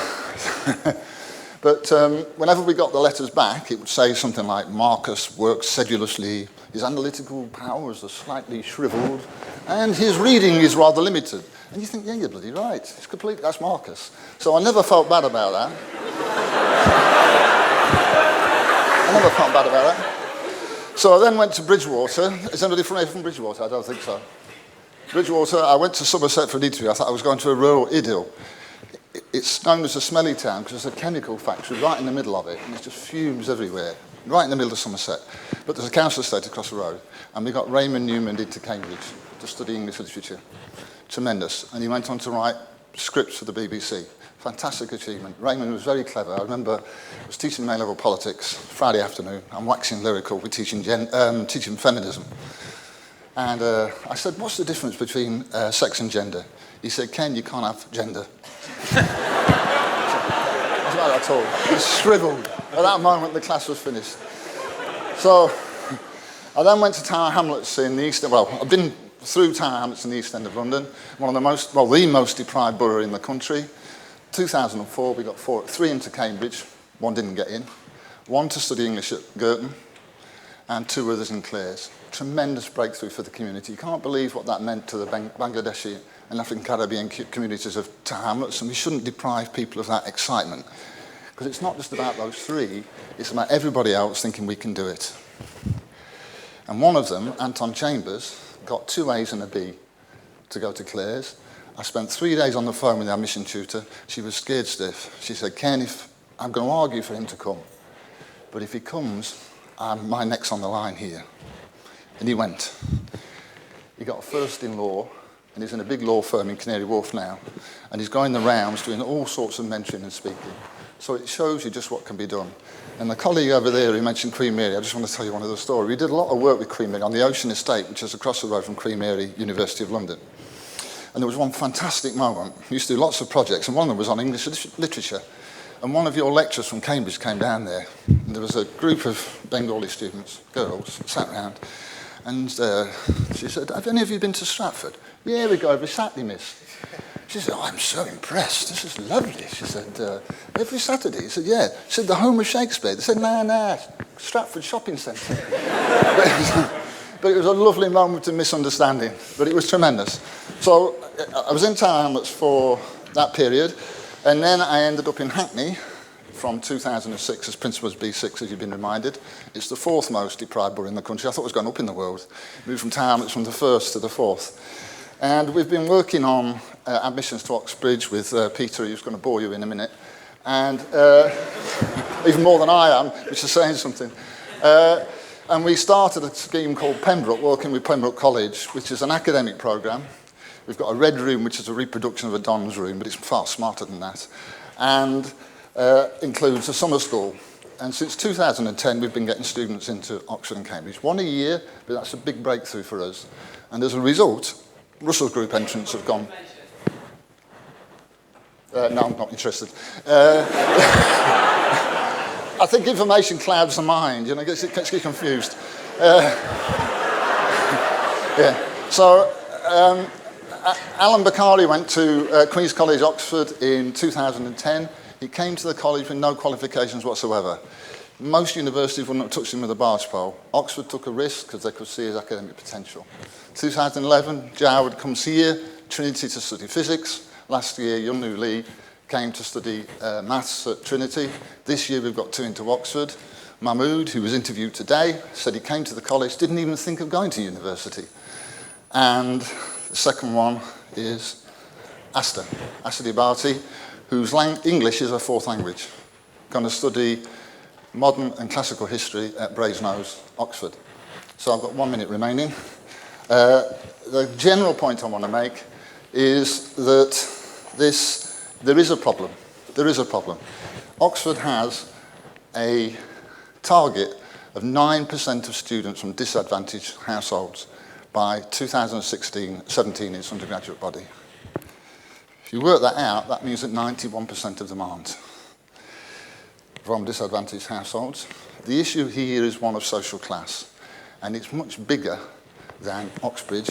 [SPEAKER 10] whenever we got the letters back, it would say something like, Marcus works sedulously, his analytical powers are slightly shriveled, and his reading is rather limited. And you think, yeah, you're bloody right. It's complete, that's Marcus. So I never felt bad about that. I never felt bad about that. So I then went to Bridgewater. Is anybody from Bridgewater? I don't think so. Bridgewater, I went to Somerset for an interview. I thought I was going to a rural idyll. It's known as a smelly town because there's a chemical factory right in the middle of it, and there's just fumes everywhere, right in the middle of Somerset. But there's a council estate across the road, and we got Raymond Newman into Cambridge to study English literature. Tremendous. And he went on to write scripts for the BBC. Fantastic achievement. Raymond was very clever. I remember I was teaching A-level politics Friday afternoon. I'm waxing lyrical. We're teaching feminism. And I said, what's the difference between sex and gender? He said, Ken, you can't have gender. That's about at all. He shriveled. At that moment, the class was finished. So I then went to Tower Hamlets in the East. Well, I've been through Tower Hamlets in the East End of London, the most deprived borough in the country. 2004, we got 3 into Cambridge, 1 didn't get in, 1 to study English at Girton, and 2 others in Clares. Tremendous breakthrough for the community. You can't believe what that meant to the Bangladeshi and African Caribbean communities of Tower Hamlets, and we shouldn't deprive people of that excitement. Because it's not just about those three, it's about everybody else thinking we can do it. And one of them, Anton Chambers, got 2 A's and a B to go to Claire's. I spent 3 days on the phone with our mission tutor. She was scared stiff. She said, Ken, I'm going to argue for him to come. But if he comes, my neck's on the line here. And he went. He got a first in law, and he's in a big law firm in Canary Wharf now. And he's going the rounds doing all sorts of mentoring and speaking. So it shows you just what can be done. And the colleague over there who mentioned Queen Mary, I just want to tell you one other story. We did a lot of work with Queen Mary on the Ocean Estate, which is across the road from Queen Mary, University of London. And there was one fantastic moment. We used to do lots of projects, and one of them was on English literature. And one of your lecturers from Cambridge came down there. And there was a group of Bengali students, girls, sat round. And she said, have any of you been to Stratford? Yeah, we go every Saturday, miss. She said, oh, I'm so impressed. This is lovely. She said, every Saturday? He said, yeah. She said, the home of Shakespeare. They said, nah, Stratford Shopping Centre. But it was a lovely moment of misunderstanding. But it was tremendous. So I was in Tower Hamlets for that period. And then I ended up in Hackney from 2006 as principal of BSix, as you've been reminded. It's the 4th most deprived borough in the country. I thought it was going up in the world. Moved from Tower Hamlets from the 1st to the 4th. And we've been working on admissions to Oxbridge with Peter, who's going to bore you in a minute. And even more than I am, which is saying something. And we started a scheme called Pembroke, working with Pembroke College, which is an academic programme. We've got a red room, which is a reproduction of a Don's room, but it's far smarter than that. And includes a summer school. And since 2010, we've been getting students into Oxford and Cambridge. 1 a year, but that's a big breakthrough for us. And as a result, Russell's group entrants have gone... no, I'm not interested. I think information clouds the mind, you know, it gets you confused. Yeah. So, Alan Bakari went to Queen's College, Oxford in 2010. He came to the college with no qualifications whatsoever. Most universities wouldn't have touched him with a barge pole. Oxford took a risk because they could see his academic potential. 2011, Goward comes here, Trinity to study physics. Last year, Yunnu Lee came to study maths at Trinity. This year, we've got 2 into Oxford. Mahmood, who was interviewed today, said he came to the college, didn't even think of going to university. And the second one is Asta Dibati, whose English is her 4th language, going to study modern and classical history at Brasenose, Oxford. So I've got 1 minute remaining. The general point I want to make is that there is a problem. There is a problem. Oxford has a target of 9% of students from disadvantaged households by 2016-17 in its undergraduate body. If you work that out, that means that 91% of them aren't from disadvantaged households. The issue here is one of social class, and it's much bigger than Oxbridge.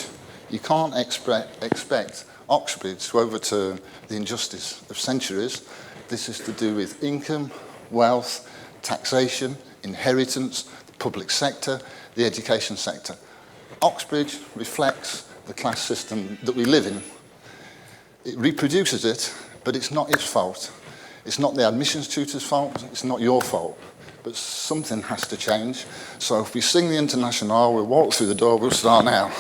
[SPEAKER 10] You can't expect Oxbridge to overturn the injustice of centuries. This is to do with income, wealth, taxation, inheritance, the public sector, the education sector. Oxbridge reflects the class system that we live in. It reproduces it, but it's not its fault. It's not the admissions tutor's fault, it's not your fault. But something has to change. So if we sing the International, we'll walk through the door, we'll start now.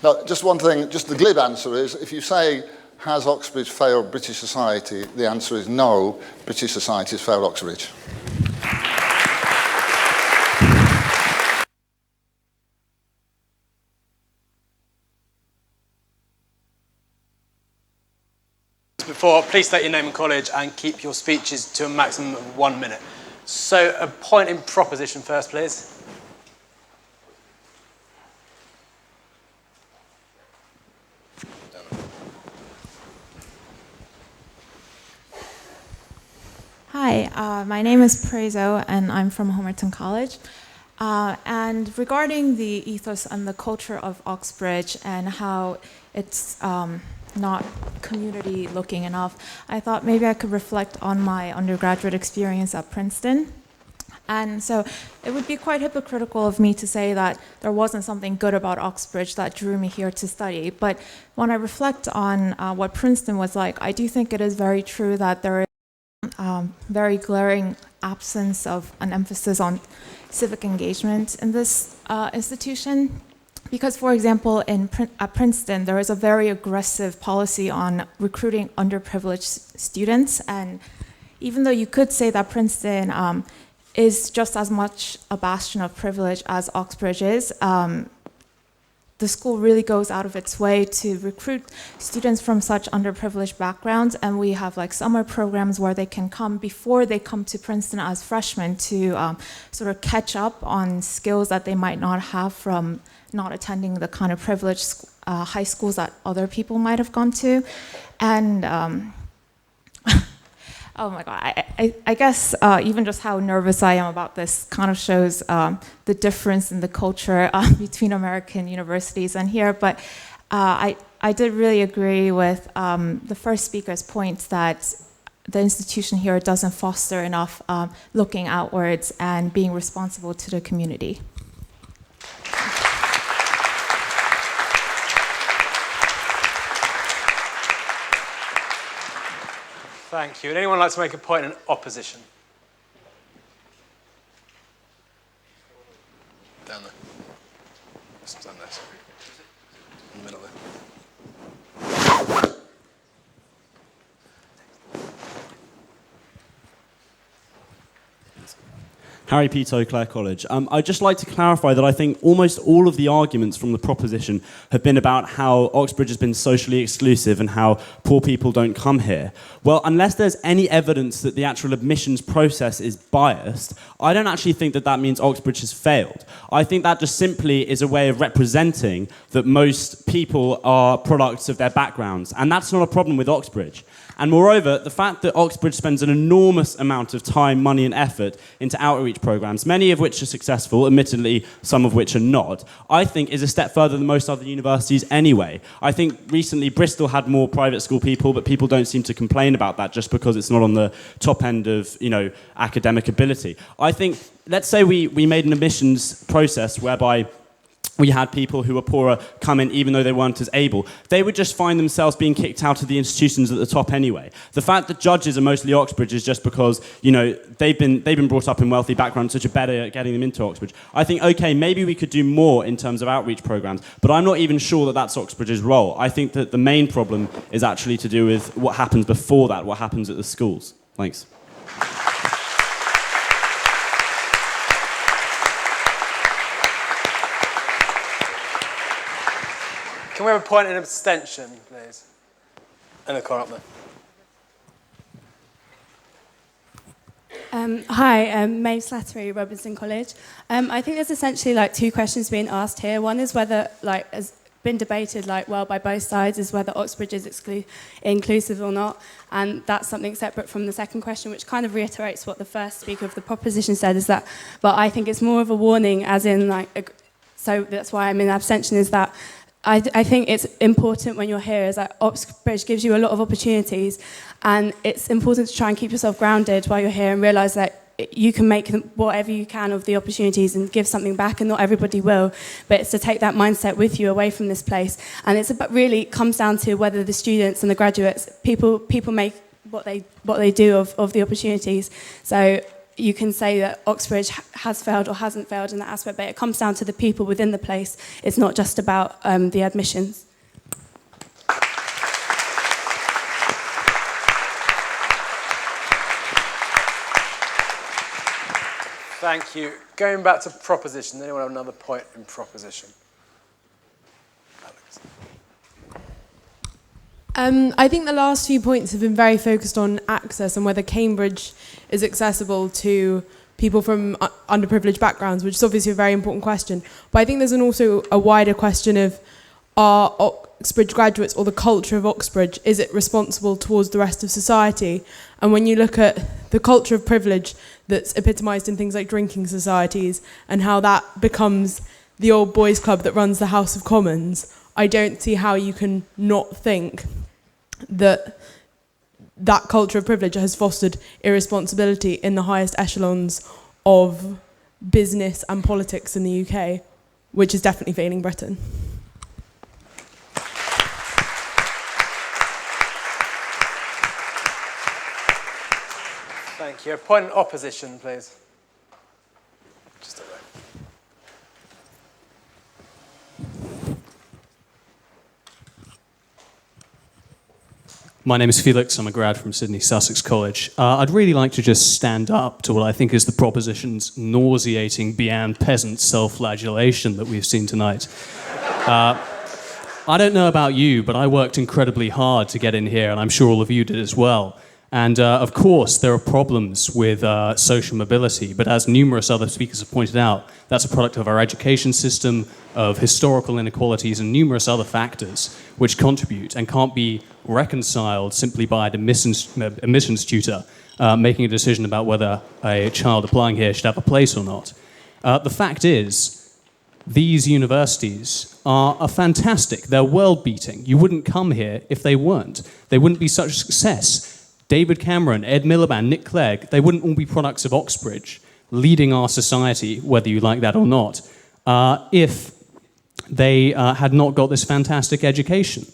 [SPEAKER 10] Now, just one thing, just the glib answer is, if you say, has Oxbridge failed British society? The answer is no, British society has failed Oxbridge.
[SPEAKER 2] Before, please state your name and college and keep your speeches to a maximum of 1 minute. So, a point in proposition first, please.
[SPEAKER 11] Hi, my name is Prezo and I'm from Homerton College. And regarding the ethos and the culture of Oxbridge and how it's not community looking enough, I thought maybe I could reflect on my undergraduate experience at Princeton. And so it would be quite hypocritical of me to say that there wasn't something good about Oxbridge that drew me here to study. But when I reflect on what Princeton was like, I do think it is very true that there is very glaring absence of an emphasis on civic engagement in this institution. Because, for example, at Princeton, there is a very aggressive policy on recruiting underprivileged students. And even though you could say that Princeton is just as much a bastion of privilege as Oxbridge is, the school really goes out of its way to recruit students from such underprivileged backgrounds, and we have like summer programs where they can come before they come to Princeton as freshmen to sort of catch up on skills that they might not have from not attending the kind of privileged high schools that other people might have gone to. And oh my God, I guess even just how nervous I am about this kind of shows the difference in the culture between American universities and here. But I did really agree with the first speaker's point that the institution here doesn't foster enough looking outwards and being responsible to the community.
[SPEAKER 2] Thank you. Would anyone like to make a point in opposition?
[SPEAKER 12] Down there. Stand there, sorry. In the middle there.
[SPEAKER 13] Harry Peto, Clare College. I'd just like to clarify that I think almost all of the arguments from the proposition have been about how Oxbridge has been socially exclusive and how poor people don't come here. Well, unless there's any evidence that the actual admissions process is biased, I don't actually think that that means Oxbridge has failed. I think that just simply is a way of representing that most people are products of their backgrounds, and that's not a problem with Oxbridge. And moreover, the fact that Oxbridge spends an enormous amount of time, money and effort into outreach programs, many of which are successful, admittedly some of which are not, I think is a step further than most other universities anyway. I think recently Bristol had more private school people, but people don't seem to complain about that just because it's not on the top end of, academic ability. I think, let's say we made an admissions process whereby we had people who were poorer come in even though they weren't as able. They would just find themselves being kicked out of the institutions at the top anyway. The fact that judges are mostly Oxbridge is just because, they've been brought up in wealthy backgrounds, which are better at getting them into Oxbridge. I think, okay, maybe we could do more in terms of outreach programs, but I'm not even sure that that's Oxbridge's role. I think that the main problem is actually to do with what happens before that, what happens at the schools. Thanks.
[SPEAKER 2] Can we have a point in abstention, please? And the corner up there.
[SPEAKER 14] Hi, Maeve Slattery, Robinson College. I think there's essentially two questions being asked here. One is whether, has been debated by both sides, is whether Oxbridge is inclusive or not, and that's something separate from the second question, which kind of reiterates what the first speaker of the proposition said, but I think it's more of a warning, as in so that's why I'm in abstention, is that I think it's important when you're here is that Oxbridge gives you a lot of opportunities, and it's important to try and keep yourself grounded while you're here and realise that you can make whatever you can of the opportunities and give something back, and not everybody will, but it's to take that mindset with you away from this place. And it's really comes down to whether the students and the graduates, people make what they do of the opportunities. So you can say that Oxbridge has failed or hasn't failed in that aspect, but it comes down to the people within the place. It's not just about the admissions.
[SPEAKER 2] Thank you. Going back to proposition, does anyone have another point in proposition?
[SPEAKER 15] I think the last few points have been very focused on access and whether Cambridge is accessible to people from underprivileged backgrounds, which is obviously a very important question. But I think there's also a wider question of, are Oxbridge graduates, or the culture of Oxbridge, is it responsible towards the rest of society? And when you look at the culture of privilege that's epitomised in things like drinking societies and how that becomes the old boys club that runs the House of Commons, I don't see how you can not think that culture of privilege has fostered irresponsibility in the highest echelons of business and politics in the UK, which is definitely failing Britain.
[SPEAKER 2] Thank you. A point in opposition, please. Just over there.
[SPEAKER 16] My name is Felix. I'm a grad from Sydney Sussex College. I'd really like to just stand up to what I think is the proposition's nauseating Bian peasant self-flagellation that we've seen tonight. I don't know about you, but I worked incredibly hard to get in here, and I'm sure all of you did as well. And of course, there are problems with social mobility, but as numerous other speakers have pointed out, that's a product of our education system, of historical inequalities, and numerous other factors which contribute and can't be reconciled simply by an admissions tutor making a decision about whether a child applying here should have a place or not. The fact is, these universities are fantastic. They're world-beating. You wouldn't come here if they weren't. They wouldn't be such a success. David Cameron, Ed Miliband, Nick Clegg, they wouldn't all be products of Oxbridge, leading our society, whether you like that or not, if they had not got this fantastic education.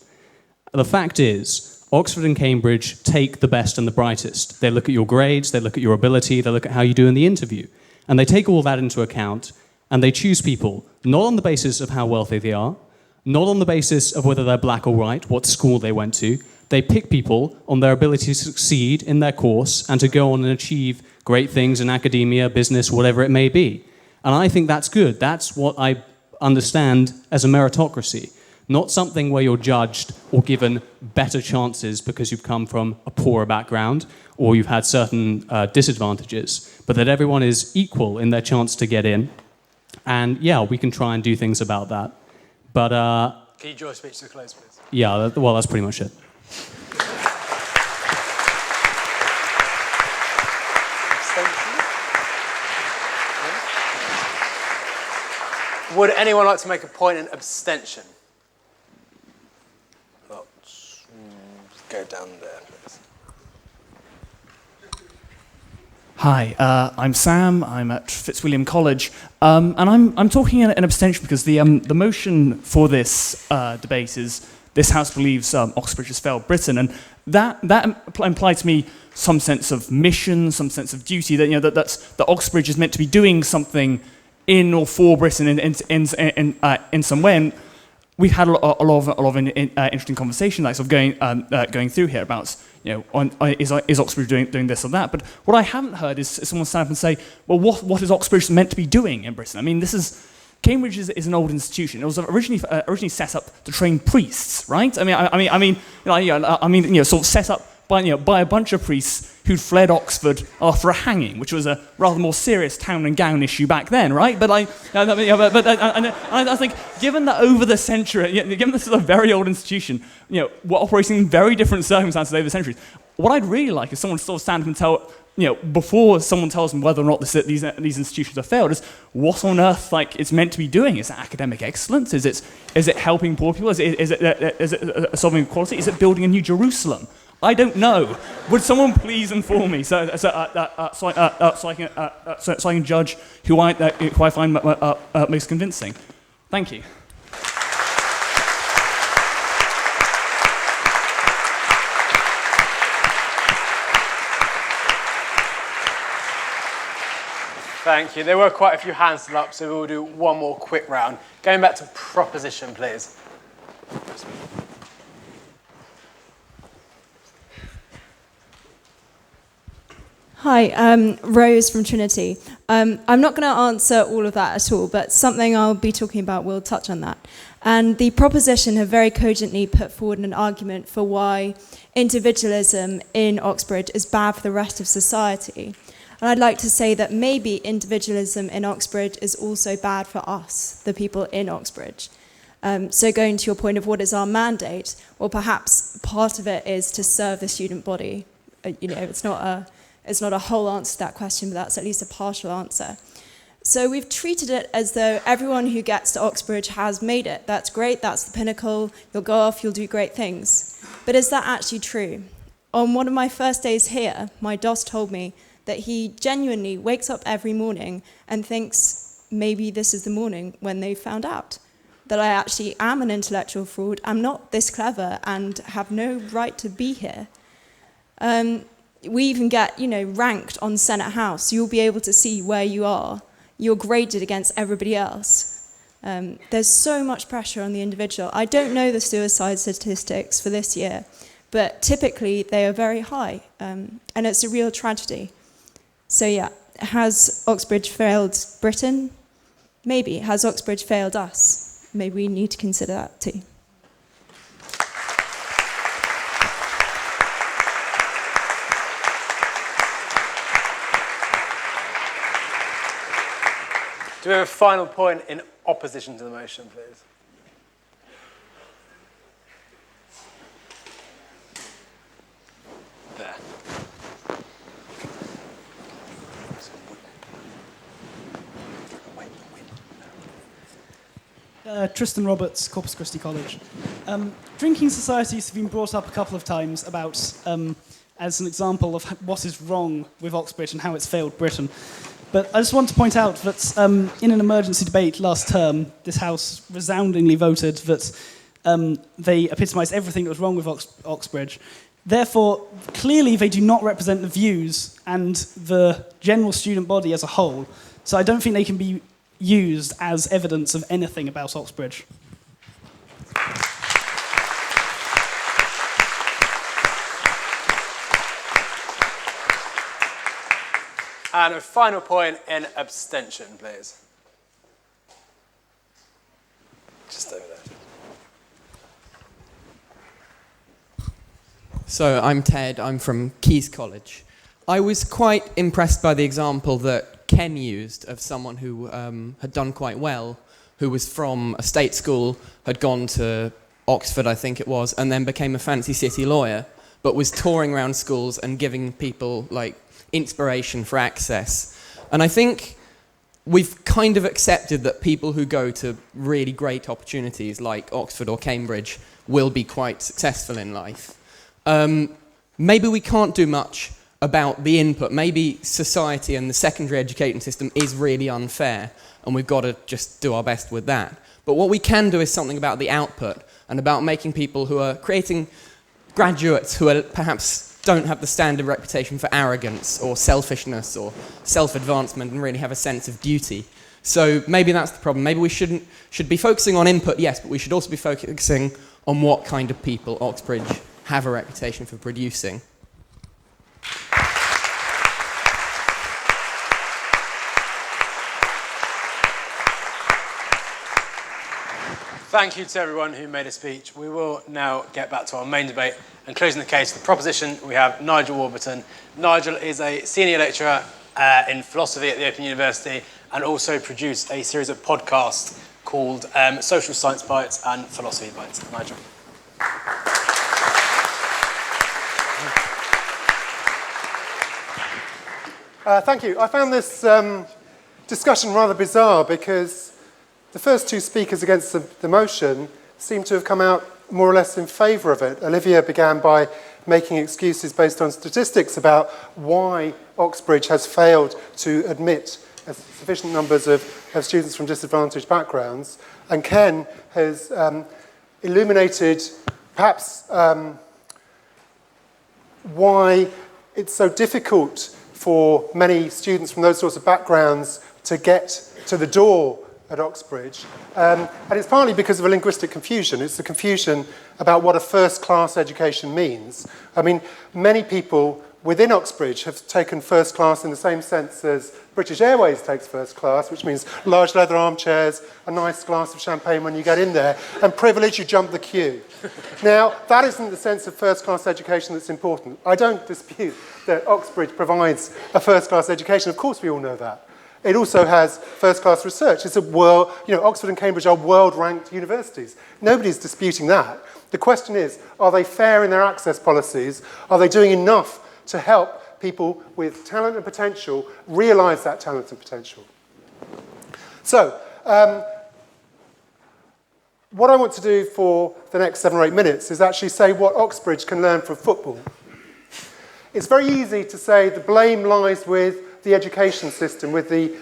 [SPEAKER 16] The fact is, Oxford and Cambridge take the best and the brightest. They look at your grades, they look at your ability, they look at how you do in the interview. And they take all that into account, and they choose people not on the basis of how wealthy they are, not on the basis of whether they're black or white, what school they went to. They pick people on their ability to succeed in their course and to go on and achieve great things in academia, business, whatever it may be. And I think that's good. That's what I understand as a meritocracy, not something where you're judged or given better chances because you've come from a poorer background or you've had certain disadvantages, but that everyone is equal in their chance to get in. And yeah, we can try and do things about that. But
[SPEAKER 2] can you draw a speech to a close, please?
[SPEAKER 16] Yeah, well, that's pretty much it.
[SPEAKER 2] Would anyone like to make a point in abstention? Let's go down there, please.
[SPEAKER 17] Hi, I'm Sam. I'm at Fitzwilliam College, and I'm talking in abstention because the motion for this debate is this House believes Oxbridge has failed Britain, and that implied to me some sense of mission, some sense of duty, that that Oxbridge is meant to be doing something in or for Britain in some way. And we've had a lot of interesting conversation, like sort of going through here about is Oxbridge doing this or that. But what I haven't heard is someone stand up and say, well, what is Oxbridge meant to be doing in Britain? I mean, Cambridge is an old institution. It was originally set up to train priests, right? I mean, sort of set up by a bunch of priests who'd fled Oxford after a hanging, which was a rather more serious town and gown issue back then, right? But I think, given that over the century, given this is a very old institution, we're operating in very different circumstances over the centuries. What I'd really like is someone to sort of stand up and tell, before someone tells them whether or not these institutions have failed, is what on earth it's meant to be doing? Is it academic excellence? Is it helping poor people? Is it solving equality? Is it building a new Jerusalem? I don't know. Would someone please inform me so I can judge who I find most convincing? Thank you.
[SPEAKER 2] Thank you. There were quite a few hands still up, so we'll do one more quick round. Going back to proposition, please.
[SPEAKER 18] Hi, Rose from Trinity. I'm not going to answer all of that at all, but something I'll be talking about will touch on that. And the proposition have very cogently put forward an argument for why individualism in Oxbridge is bad for the rest of society. And I'd like to say that maybe individualism in Oxbridge is also bad for us, the people in Oxbridge. So going to your point of what is our mandate, well, perhaps part of it is to serve the student body. It's not a whole answer to that question, but that's at least a partial answer. So we've treated it as though everyone who gets to Oxbridge has made it. That's great, that's the pinnacle, you'll go off, you'll do great things. But is that actually true? On one of my first days here, my DOS told me that he genuinely wakes up every morning and thinks maybe this is the morning when they found out that I actually am an intellectual fraud, I'm not this clever and have no right to be here. We even get, ranked on Senate House. You'll be able to see where you are. You're graded against everybody else. There's so much pressure on the individual. I don't know the suicide statistics for this year, but typically they are very high, and it's a real tragedy. So yeah, has Oxbridge failed Britain? Maybe. Has Oxbridge failed us? Maybe we need to consider that too.
[SPEAKER 2] Do we have a final point in opposition to the motion, please?
[SPEAKER 19] There. Tristan Roberts, Corpus Christi College. Drinking societies have been brought up a couple of times about as an example of what is wrong with Oxbridge and how it's failed Britain. But I just want to point out that in an emergency debate last term, this House resoundingly voted that they epitomised everything that was wrong with Oxbridge. Therefore, clearly they do not represent the views and the general student body as a whole. So I don't think they can be used as evidence of anything about Oxbridge.
[SPEAKER 2] And a final point in abstention, please. Just over there.
[SPEAKER 20] So I'm Ted, I'm from Caius College. I was quite impressed by the example that Ken used of someone who had done quite well, who was from a state school, had gone to Oxford, I think it was, and then became a fancy city lawyer, but was touring around schools and giving people inspiration for access. And I think we've kind of accepted that people who go to really great opportunities like Oxford or Cambridge will be quite successful in life. Maybe we can't do much about the input. Maybe society and the secondary education system is really unfair, and we've got to just do our best with that. But what we can do is something about the output, and about making people who are creating graduates who are perhaps don't have the standard reputation for arrogance or selfishness or self-advancement and really have a sense of duty. So maybe that's the problem. Maybe we should be focusing on input, yes, but we should also be focusing on what kind of people Oxbridge have a reputation for producing.
[SPEAKER 2] Thank you to everyone who made a speech. We will now get back to our main debate and closing the case. The proposition, we have Nigel Warburton. Nigel is a senior lecturer in philosophy at the Open University and also produced a series of podcasts called Social Science Bites and Philosophy Bites. Nigel.
[SPEAKER 21] Thank you. I found this discussion rather bizarre because the first two speakers against the motion seem to have come out more or less in favour of it. Olivier began by making excuses based on statistics about why Oxbridge has failed to admit sufficient numbers of students from disadvantaged backgrounds. And Ken has illuminated perhaps why it's so difficult for many students from those sorts of backgrounds to get to the door at Oxbridge. And it's partly because of a linguistic confusion. It's the confusion about what a first-class education means. I mean, many people within Oxbridge have taken first class in the same sense as British Airways takes first class, which means large leather armchairs, a nice glass of champagne when you get in there, and privilege, you jump the queue. Now, that isn't the sense of first-class education that's important. I don't dispute that Oxbridge provides a first-class education. Of course, we all know that. It also has first-class research. It's a world, Oxford and Cambridge are world-ranked universities. Nobody's disputing that. The question is, are they fair in their access policies? Are they doing enough to help people with talent and potential realise that talent and potential? So, what I want to do for the next 7 or 8 minutes is actually say what Oxbridge can learn from football. It's very easy to say the blame lies with the education system, with the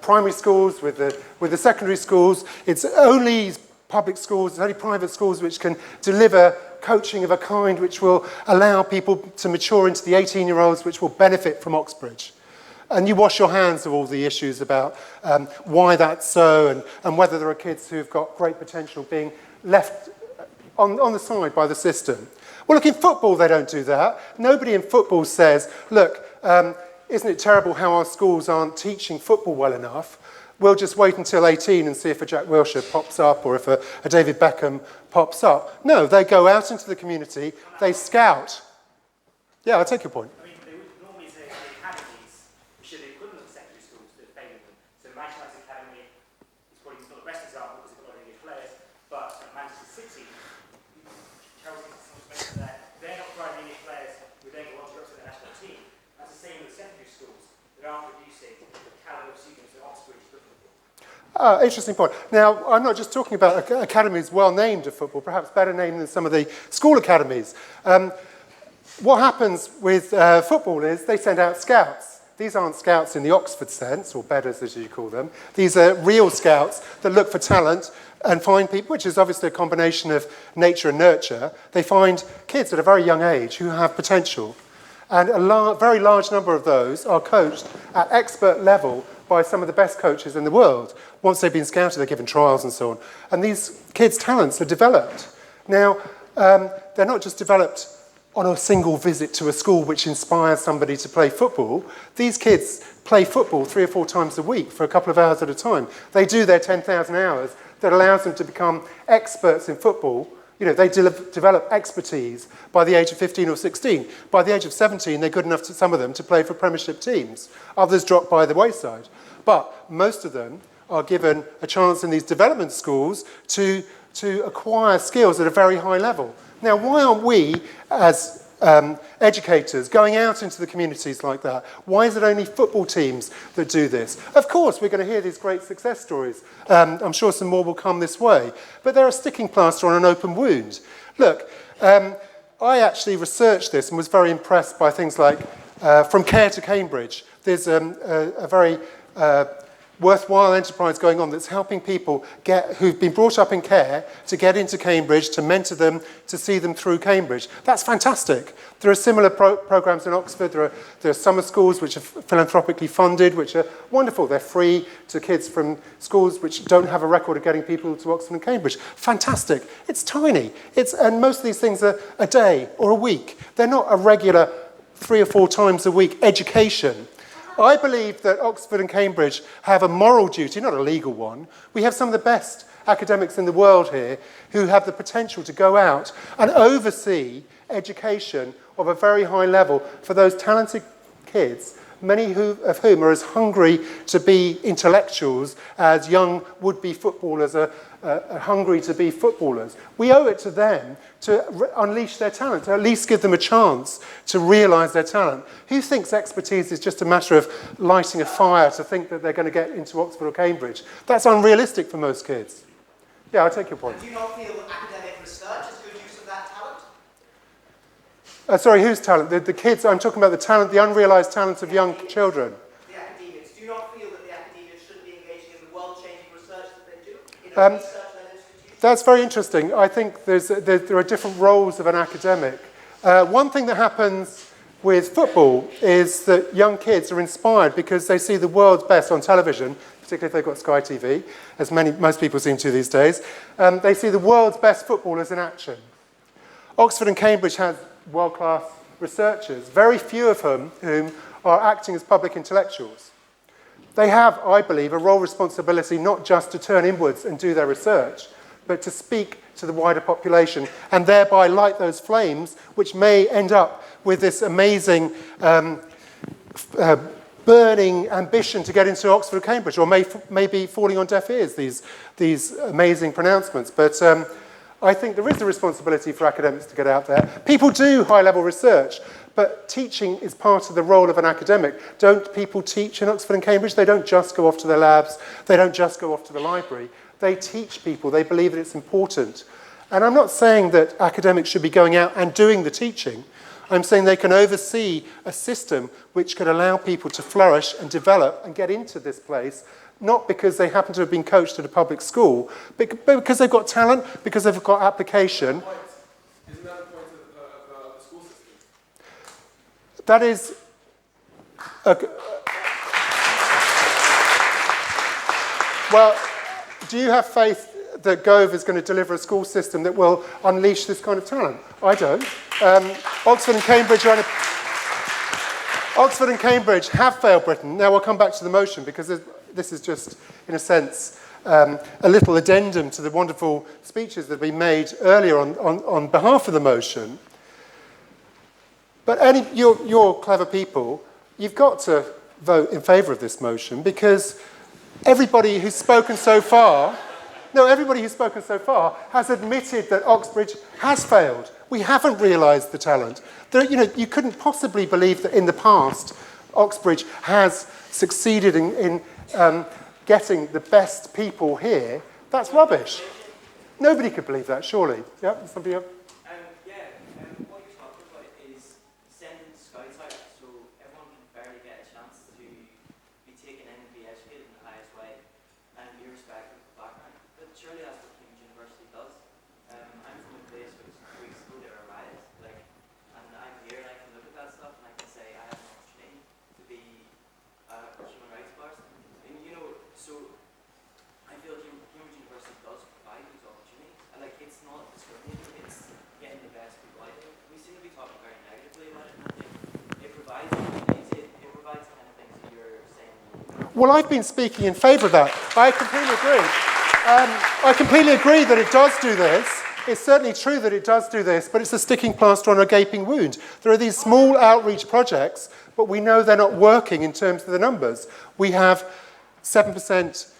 [SPEAKER 21] primary schools, with the secondary schools. It's only public schools, it's only private schools which can deliver coaching of a kind which will allow people to mature into the 18-year-olds which will benefit from Oxbridge. And you wash your hands of all the issues about why that's so and whether there are kids who've got great potential being left on the side by the system. Well, look, in football they don't do that. Nobody in football says, look, isn't it terrible how our schools aren't teaching football well enough? We'll just wait until 18 and see if a Jack Wilshere pops up or if a David Beckham pops up. No, they go out into the community, they scout. Yeah, I'll take your point.
[SPEAKER 1] I mean, they would normally say the academies, which are the equivalent of secondary schools that favour them. So Manchester Academy is probably not the best example because they've got a lot of English players, but Manchester City, Chelsea, to some respect there, they're not providing English players who then go on to represent the national team. That's the same with the secondary schools. They aren't producing the calibre of students that Oxbridge is looking for.
[SPEAKER 21] Interesting point. Now, I'm not just talking about academies well named at football, perhaps better named than some of the school academies. What happens with football is they send out scouts. These aren't scouts in the Oxford sense, or bedders as you call them. These are real scouts that look for talent and find people, which is obviously a combination of nature and nurture. They find kids at a very young age who have potential. And a very large number of those are coached at expert level by some of the best coaches in the world. Once they've been scouted, they're given trials and so on. And these kids' talents are developed. Now, they're not just developed on a single visit to a school which inspires somebody to play football. These kids play football 3 or 4 times a week for a couple of hours at a time. They do their 10,000 hours that allows them to become experts in football. You know, they develop expertise by the age of 15 or 16. By the age of 17, they're good enough, some of them, to play for Premiership teams. Others drop by the wayside. But most of them are given a chance in these development schools to acquire skills at a very high level. Now, why aren't we, as educators, going out into the communities like that? Why is it only football teams that do this? Of course, we're going to hear these great success stories. I'm sure some more will come this way. But they're a sticking plaster on an open wound. Look, I actually researched this and was very impressed by things like From Care to Cambridge. There's a very worthwhile enterprise going on that's helping people who've been brought up in care to get into Cambridge, to mentor them, to see them through Cambridge. That's fantastic. There are similar programs in Oxford. There are summer schools which are philanthropically funded, which are wonderful. They're free to kids from schools which don't have a record of getting people to Oxford and Cambridge. Fantastic. It's tiny. And most of these things are a day or a week. They're not a regular 3 or 4 times a week education. I believe that Oxford and Cambridge have a moral duty, not a legal one. We have some of the best academics in the world here who have the potential to go out and oversee education of a very high level for those talented kids, many of whom are as hungry to be intellectuals as young would-be footballers are hungry to be footballers. We owe it to them to unleash their talent, to at least give them a chance to realise their talent. Who thinks expertise is just a matter of lighting a fire to think that they're going to get into Oxford or Cambridge? That's unrealistic for most kids. Yeah, I'll take your point.
[SPEAKER 22] Do you not feel that academic research is good use of that talent?
[SPEAKER 21] Sorry, whose talent? The kids, I'm talking about the talent, the unrealised talents of young children.
[SPEAKER 22] The academics. Do you not feel that the academics should be engaging in the world-changing research that they do? In a research-led institution?
[SPEAKER 21] That's very interesting. I think there are different roles of an academic. One thing that happens with football is that young kids are inspired because they see the world's best on television, particularly if they've got Sky TV, as most people seem to these days. They see the world's best footballers in action. Oxford and Cambridge have world-class researchers, very few of whom are acting as public intellectuals. They have, I believe, a role responsibility not just to turn inwards and do their research, but to speak to the wider population and thereby light those flames which may end up with this amazing burning ambition to get into Oxford or Cambridge, or may be falling on deaf ears, these amazing pronouncements. But I think there is a responsibility for academics to get out there. People do high-level research, But teaching is part of the role of an academic. Don't people teach in Oxford and Cambridge? They don't just go off to their labs. They don't just go off to the library. They teach people. They believe that it's important. And I'm not saying that academics should be going out and doing the teaching. I'm saying they can oversee a system which could allow people to flourish and develop and get into this place, not because they happen to have been coached at a public school, but because they've got talent, because they've got application.
[SPEAKER 12] Isn't that the point of the school system?
[SPEAKER 21] That is... well, do you have faith that Goward is going to deliver a school system that will unleash this kind of talent? I don't. Oxford and Cambridge have failed Britain. Now we'll come back to the motion because this is just, in a sense, a little addendum to the wonderful speeches that have been made earlier on behalf of the motion. But you're clever people. You've got to vote in favour of this motion because everybody who's spoken so far has admitted that Oxbridge has failed. We haven't realised the talent. You couldn't possibly believe that in the past Oxbridge has succeeded in getting the best people here. That's rubbish. Nobody could believe that, surely. Yeah, somebody else?
[SPEAKER 3] What you're talking about is sending scouts out so everyone can barely get a chance to be taken in and be educated in the highest way and be respected of the background. But surely that's what Cambridge University does. I'm from a place which 2 weeks ago there were riots, and I'm here and I can look at that stuff and I can say I have an opportunity to be a human rights person. And so I feel Cambridge University does provide these opportunities. And it's not discriminating, it's getting the best people out there. We seem to be talking very negatively about it, and I think it provides opportunities, it provides the kind of things that you're saying.
[SPEAKER 21] Well, I've been speaking in favour of that. I completely agree. I completely agree that it does do this. It's certainly true that it does do this, but it's a sticking plaster on a gaping wound. There are these small outreach projects, but we know they're not working in terms of the numbers. We have 7%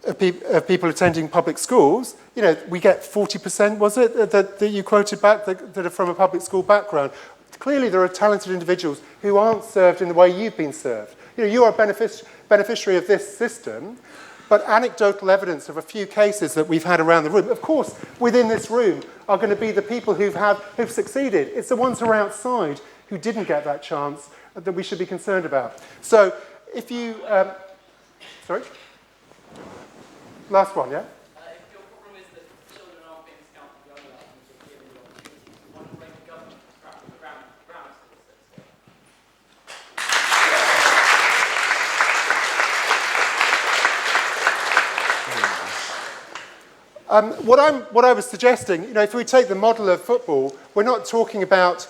[SPEAKER 21] of people attending public schools. We get 40%, was it, that you quoted back, that are from a public school background. Clearly, there are talented individuals who aren't served in the way you've been served. You are a beneficiary of this system, but anecdotal evidence of a few cases that we've had around the room, of course, within this room, are going to be the people who've succeeded. It's the ones who are outside who didn't get that chance that we should be concerned about. So, if you... sorry? Last one, yeah? What I was suggesting, if we take the model of football, we're not talking about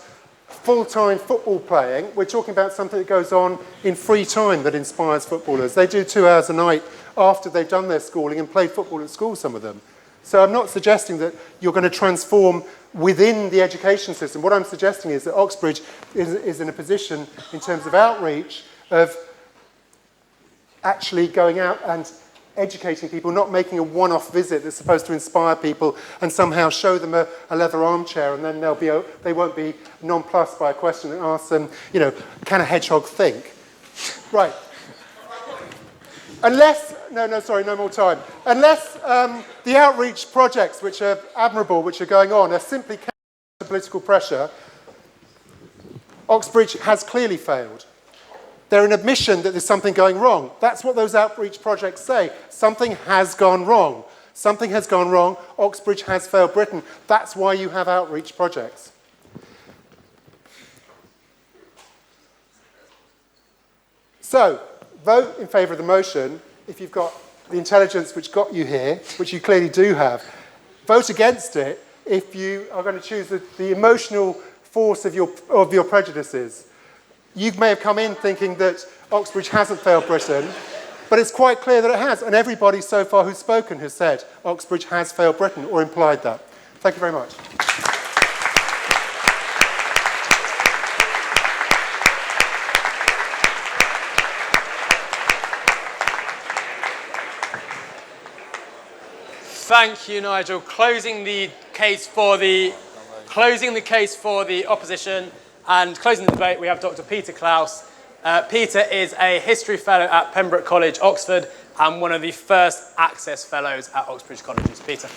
[SPEAKER 21] full-time football playing. We're talking about something that goes on in free time that inspires footballers. They do 2 hours a night after they've done their schooling and played football at school, some of them. So I'm not suggesting that you're going to transform within the education system. What I'm suggesting is that Oxbridge is in a position, in terms of outreach, of actually going out and educating people, not making a one-off visit that's supposed to inspire people and somehow show them a leather armchair and then they won't be nonplussed by a question that asks them, can a hedgehog think? Right. Unless, no more time. Unless the outreach projects, which are admirable, which are going on, are simply counter political pressure, Oxbridge has clearly failed. They're an admission that there's something going wrong. That's what those outreach projects say. Something has gone wrong. Something has gone wrong. Oxbridge has failed Britain. That's why you have outreach projects. So, vote in favour of the motion if you've got the intelligence which got you here, which you clearly do have. Vote against it if you are going to choose the emotional force of your prejudices. You may have come in thinking that Oxbridge hasn't failed Britain, but it's quite clear that it has. And everybody so far who's spoken has said Oxbridge has failed Britain or implied that. Thank you very much.
[SPEAKER 2] Thank you, Nigel. Closing the case for the opposition. And closing the debate, we have Dr. Peter CLAUS. Peter is a history fellow at Pembroke College, Oxford, and one of the first Access Fellows at Oxbridge Colleges. Peter.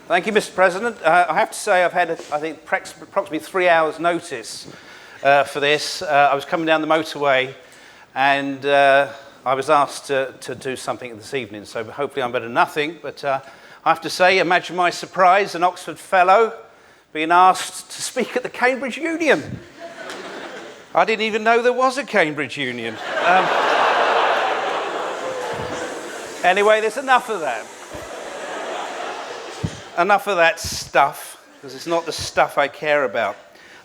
[SPEAKER 4] Thank you, Mr. President. I have to say I've had, I think, approximately 3 hours' notice for this. I was coming down the motorway and I was asked to do something this evening, so hopefully I'm better than nothing. But I have to say, imagine my surprise, an Oxford Fellow being asked to speak at the Cambridge Union. I didn't even know there was a Cambridge Union. Anyway, there's enough of that. Enough of that stuff, because it's not the stuff I care about.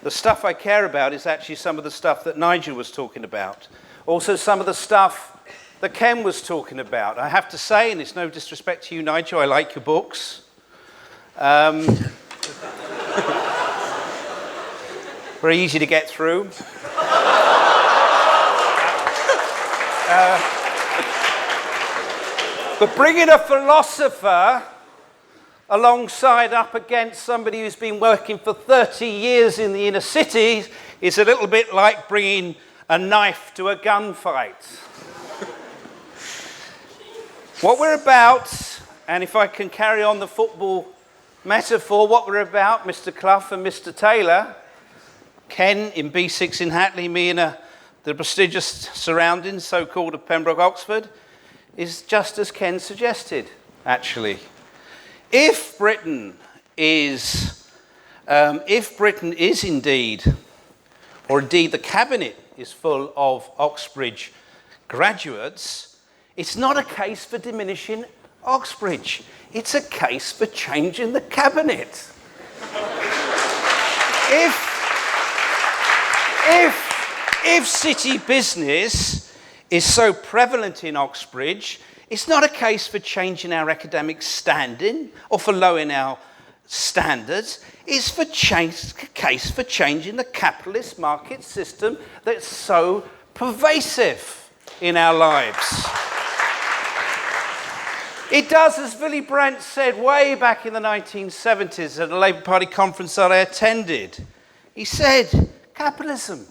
[SPEAKER 4] The stuff I care about is actually some of the stuff that Nigel was talking about. Also some of the stuff that Ken was talking about. I have to say, and it's no disrespect to you, Nigel, I like your books. Very easy to get through. But bringing a philosopher alongside up against somebody who's been working for 30 years in the inner city is a little bit like bringing a knife to a gunfight. What we're about, and if I can carry on the football metaphor, what we're about, Mr. Clough and Mr. Taylor, Ken in BSix in Hackney, me in the prestigious surroundings, so-called, of Pembroke, Oxford, is just as Ken suggested, actually. If Britain is indeed, or indeed the cabinet is full of Oxbridge graduates, it's not a case for diminishing Oxbridge. It's a case for changing the cabinet. If city business is so prevalent in Oxbridge, it's not a case for changing our academic standing or for lowering our standards. It's a case for changing the capitalist market system that's so pervasive in our lives. It does, as Willy Brandt said way back in the 1970s at a Labour Party conference that I attended. He said, capitalism,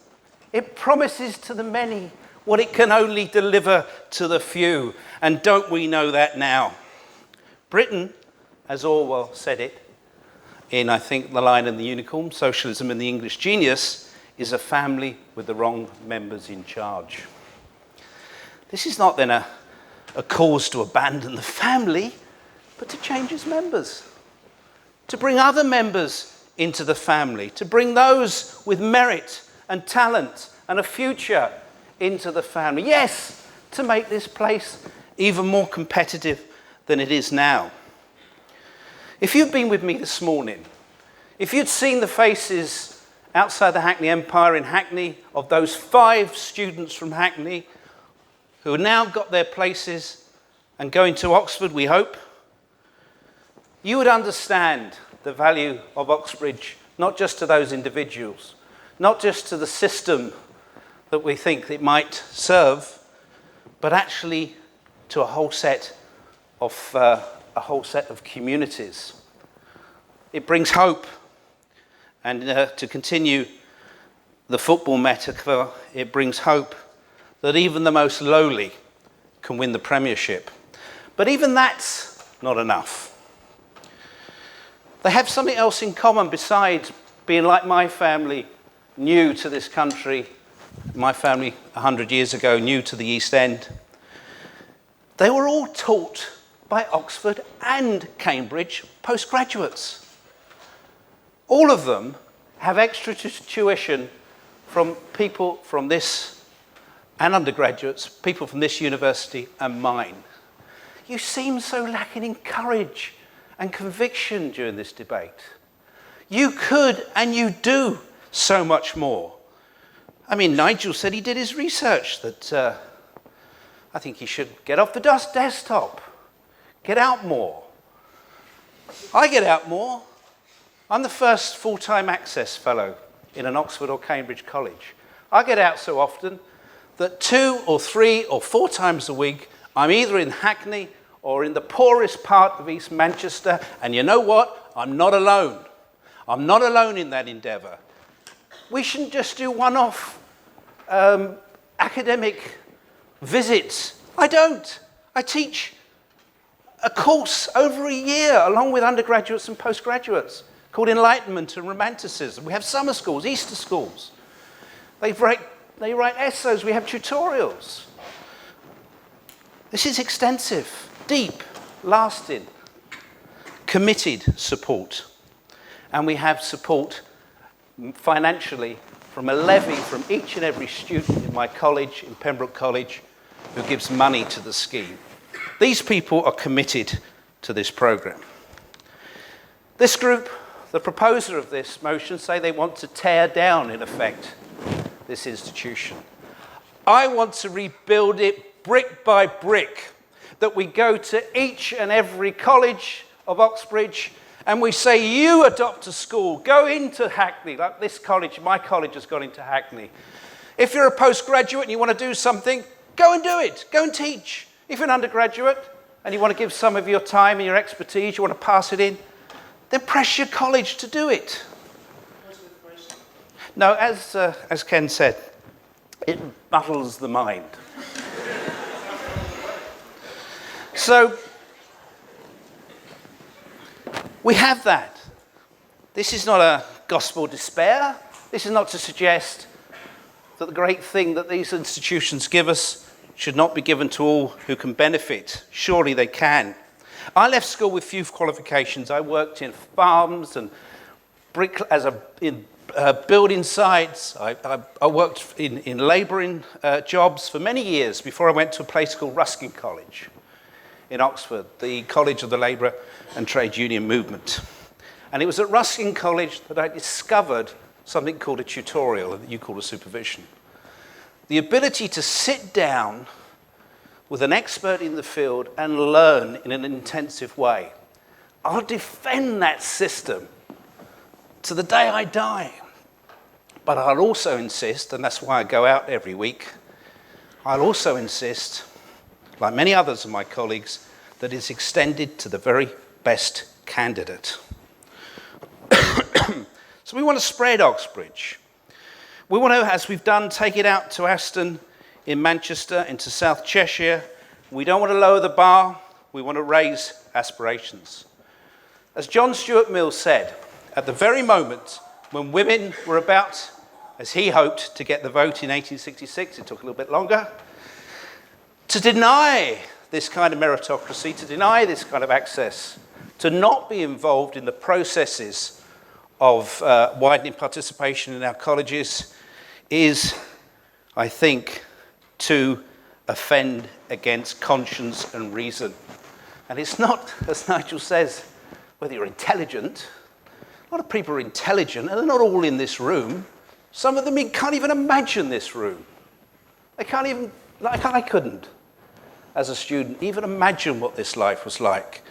[SPEAKER 4] it promises to the many what it can only deliver to the few. And don't we know that now? Britain, as Orwell said it, in, I think, The Lion and the Unicorn, Socialism and the English Genius, is a family with the wrong members in charge. This is not then a cause to abandon the family, but to change its members, to bring other members into the family, to bring those with merit and talent and a future into the family. Yes, to make this place even more competitive than it is now. If you'd been with me this morning, if you'd seen the faces outside the Hackney Empire in Hackney of those 5 students from Hackney who have now got their places and going to Oxford, we hope, you would understand the value of Oxbridge, not just to those individuals, not just to the system that we think it might serve, but actually to a whole set of communities. It brings hope, and to continue the football metaphor, it brings hope that even the most lowly can win the Premiership. But even that's not enough. They have something else in common besides being like my family, new to this country. My family 100 years ago, new to the East End. They were all taught by Oxford and Cambridge postgraduates. All of them have extra tuition from people from this, and undergraduates, people from this university and mine. You seem so lacking in courage and conviction during this debate. You could and you do so much more. I mean, Nigel said he did his research, that I think he should get off the desktop, get out more. I get out more. I'm the first full-time Access Fellow in an Oxford or Cambridge college. I get out so often that 2 or 3 or 4 times a week I'm either in Hackney or in the poorest part of East Manchester, and you know what? I'm not alone. I'm not alone in that endeavour. We shouldn't just do one-off academic visits. I don't. I teach a course over a year along with undergraduates and postgraduates called Enlightenment and Romanticism. We have summer schools, Easter schools. They write essays, we have tutorials. This is extensive, deep, lasting, committed support. And we have support financially from a levy from each and every student in my college, in Pembroke College, who gives money to the scheme. These people are committed to this programme. This group, the proposer of this motion, say they want to tear down, in effect, this institution. I want to rebuild it brick by brick, that we go to each and every college of Oxbridge and we say, you adopt a school, go into Hackney, like this college, my college has gone into Hackney. If you're a postgraduate and you want to do something, go and do it, go and teach. If you're an undergraduate and you want to give some of your time and your expertise, you want to pass it in, then press your college to do it. No, as Ken said, it muddles the mind. So, we have that. This is not a gospel despair. This is not to suggest that the great thing that these institutions give us should not be given to all who can benefit. Surely they can. I left school with few qualifications. I worked in farms and building sites. I worked in labouring jobs for many years before I went to a place called Ruskin College in Oxford, the College of the Labour and Trade Union Movement. And it was at Ruskin College that I discovered something called a tutorial, that you call a supervision. The ability to sit down with an expert in the field and learn in an intensive way. I'll defend that system to the day I die. But I'll also insist, and that's why I go out every week, I'll also insist, like many others of my colleagues, that it's extended to the very best candidate. So we want to spread Oxbridge. We want to, as we've done, take it out to Aston in Manchester, into South Cheshire. We don't want to lower the bar, we want to raise aspirations. As John Stuart Mill said, at the very moment when women were about, as he hoped, to get the vote in 1866, it took a little bit longer, to deny this kind of meritocracy, to deny this kind of access, to not be involved in the processes of widening participation in our colleges is, I think, to offend against conscience and reason. And it's not, as Nigel says, whether you're intelligent. A lot of people are intelligent, and they're not all in this room. Some of them can't even imagine this room. They can't even, like I couldn't, as a student, even imagine what this life was like.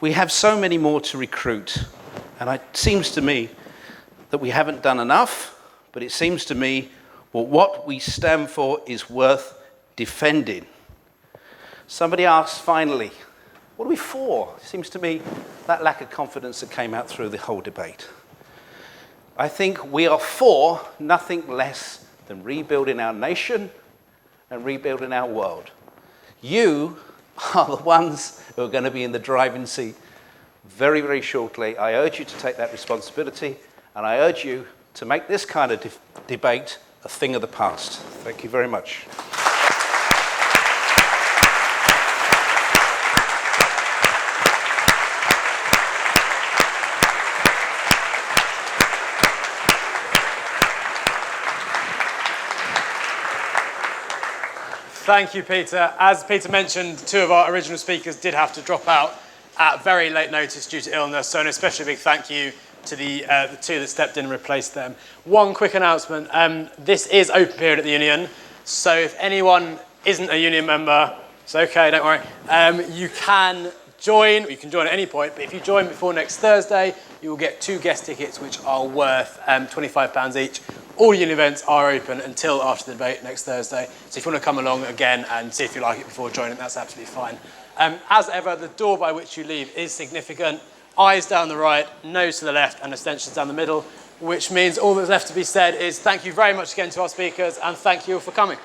[SPEAKER 4] We have so many more to recruit, and it seems to me that we haven't done enough, but it seems to me what we stand for is worth defending. Somebody asked finally, what are we for? It seems to me that lack of confidence that came out through the whole debate. I think we are for nothing less than rebuilding our nation and rebuilding our world. You are the ones who are going to be in the driving seat very, very shortly. I urge you to take that responsibility, and I urge you to make this kind of debate a thing of the past. Thank you very much.
[SPEAKER 2] Thank you, Peter. As Peter mentioned, 2 of our original speakers did have to drop out at very late notice due to illness, so an especially big thank you to the 2 that stepped in and replaced them. One quick announcement. This is open period at the union, so if anyone isn't a union member, it's okay, don't worry. You can join at any point, but if you join before next Thursday, you will get 2 guest tickets, which are worth £25 each. all uni events are open until after the debate next Thursday. So if you want to come along again and see if you like it before joining, that's absolutely fine. As ever, the door by which you leave is significant. Eyes down the right, nose to the left, and extensions down the middle, which means all that's left to be said is thank you very much again to our speakers, and thank you all for coming.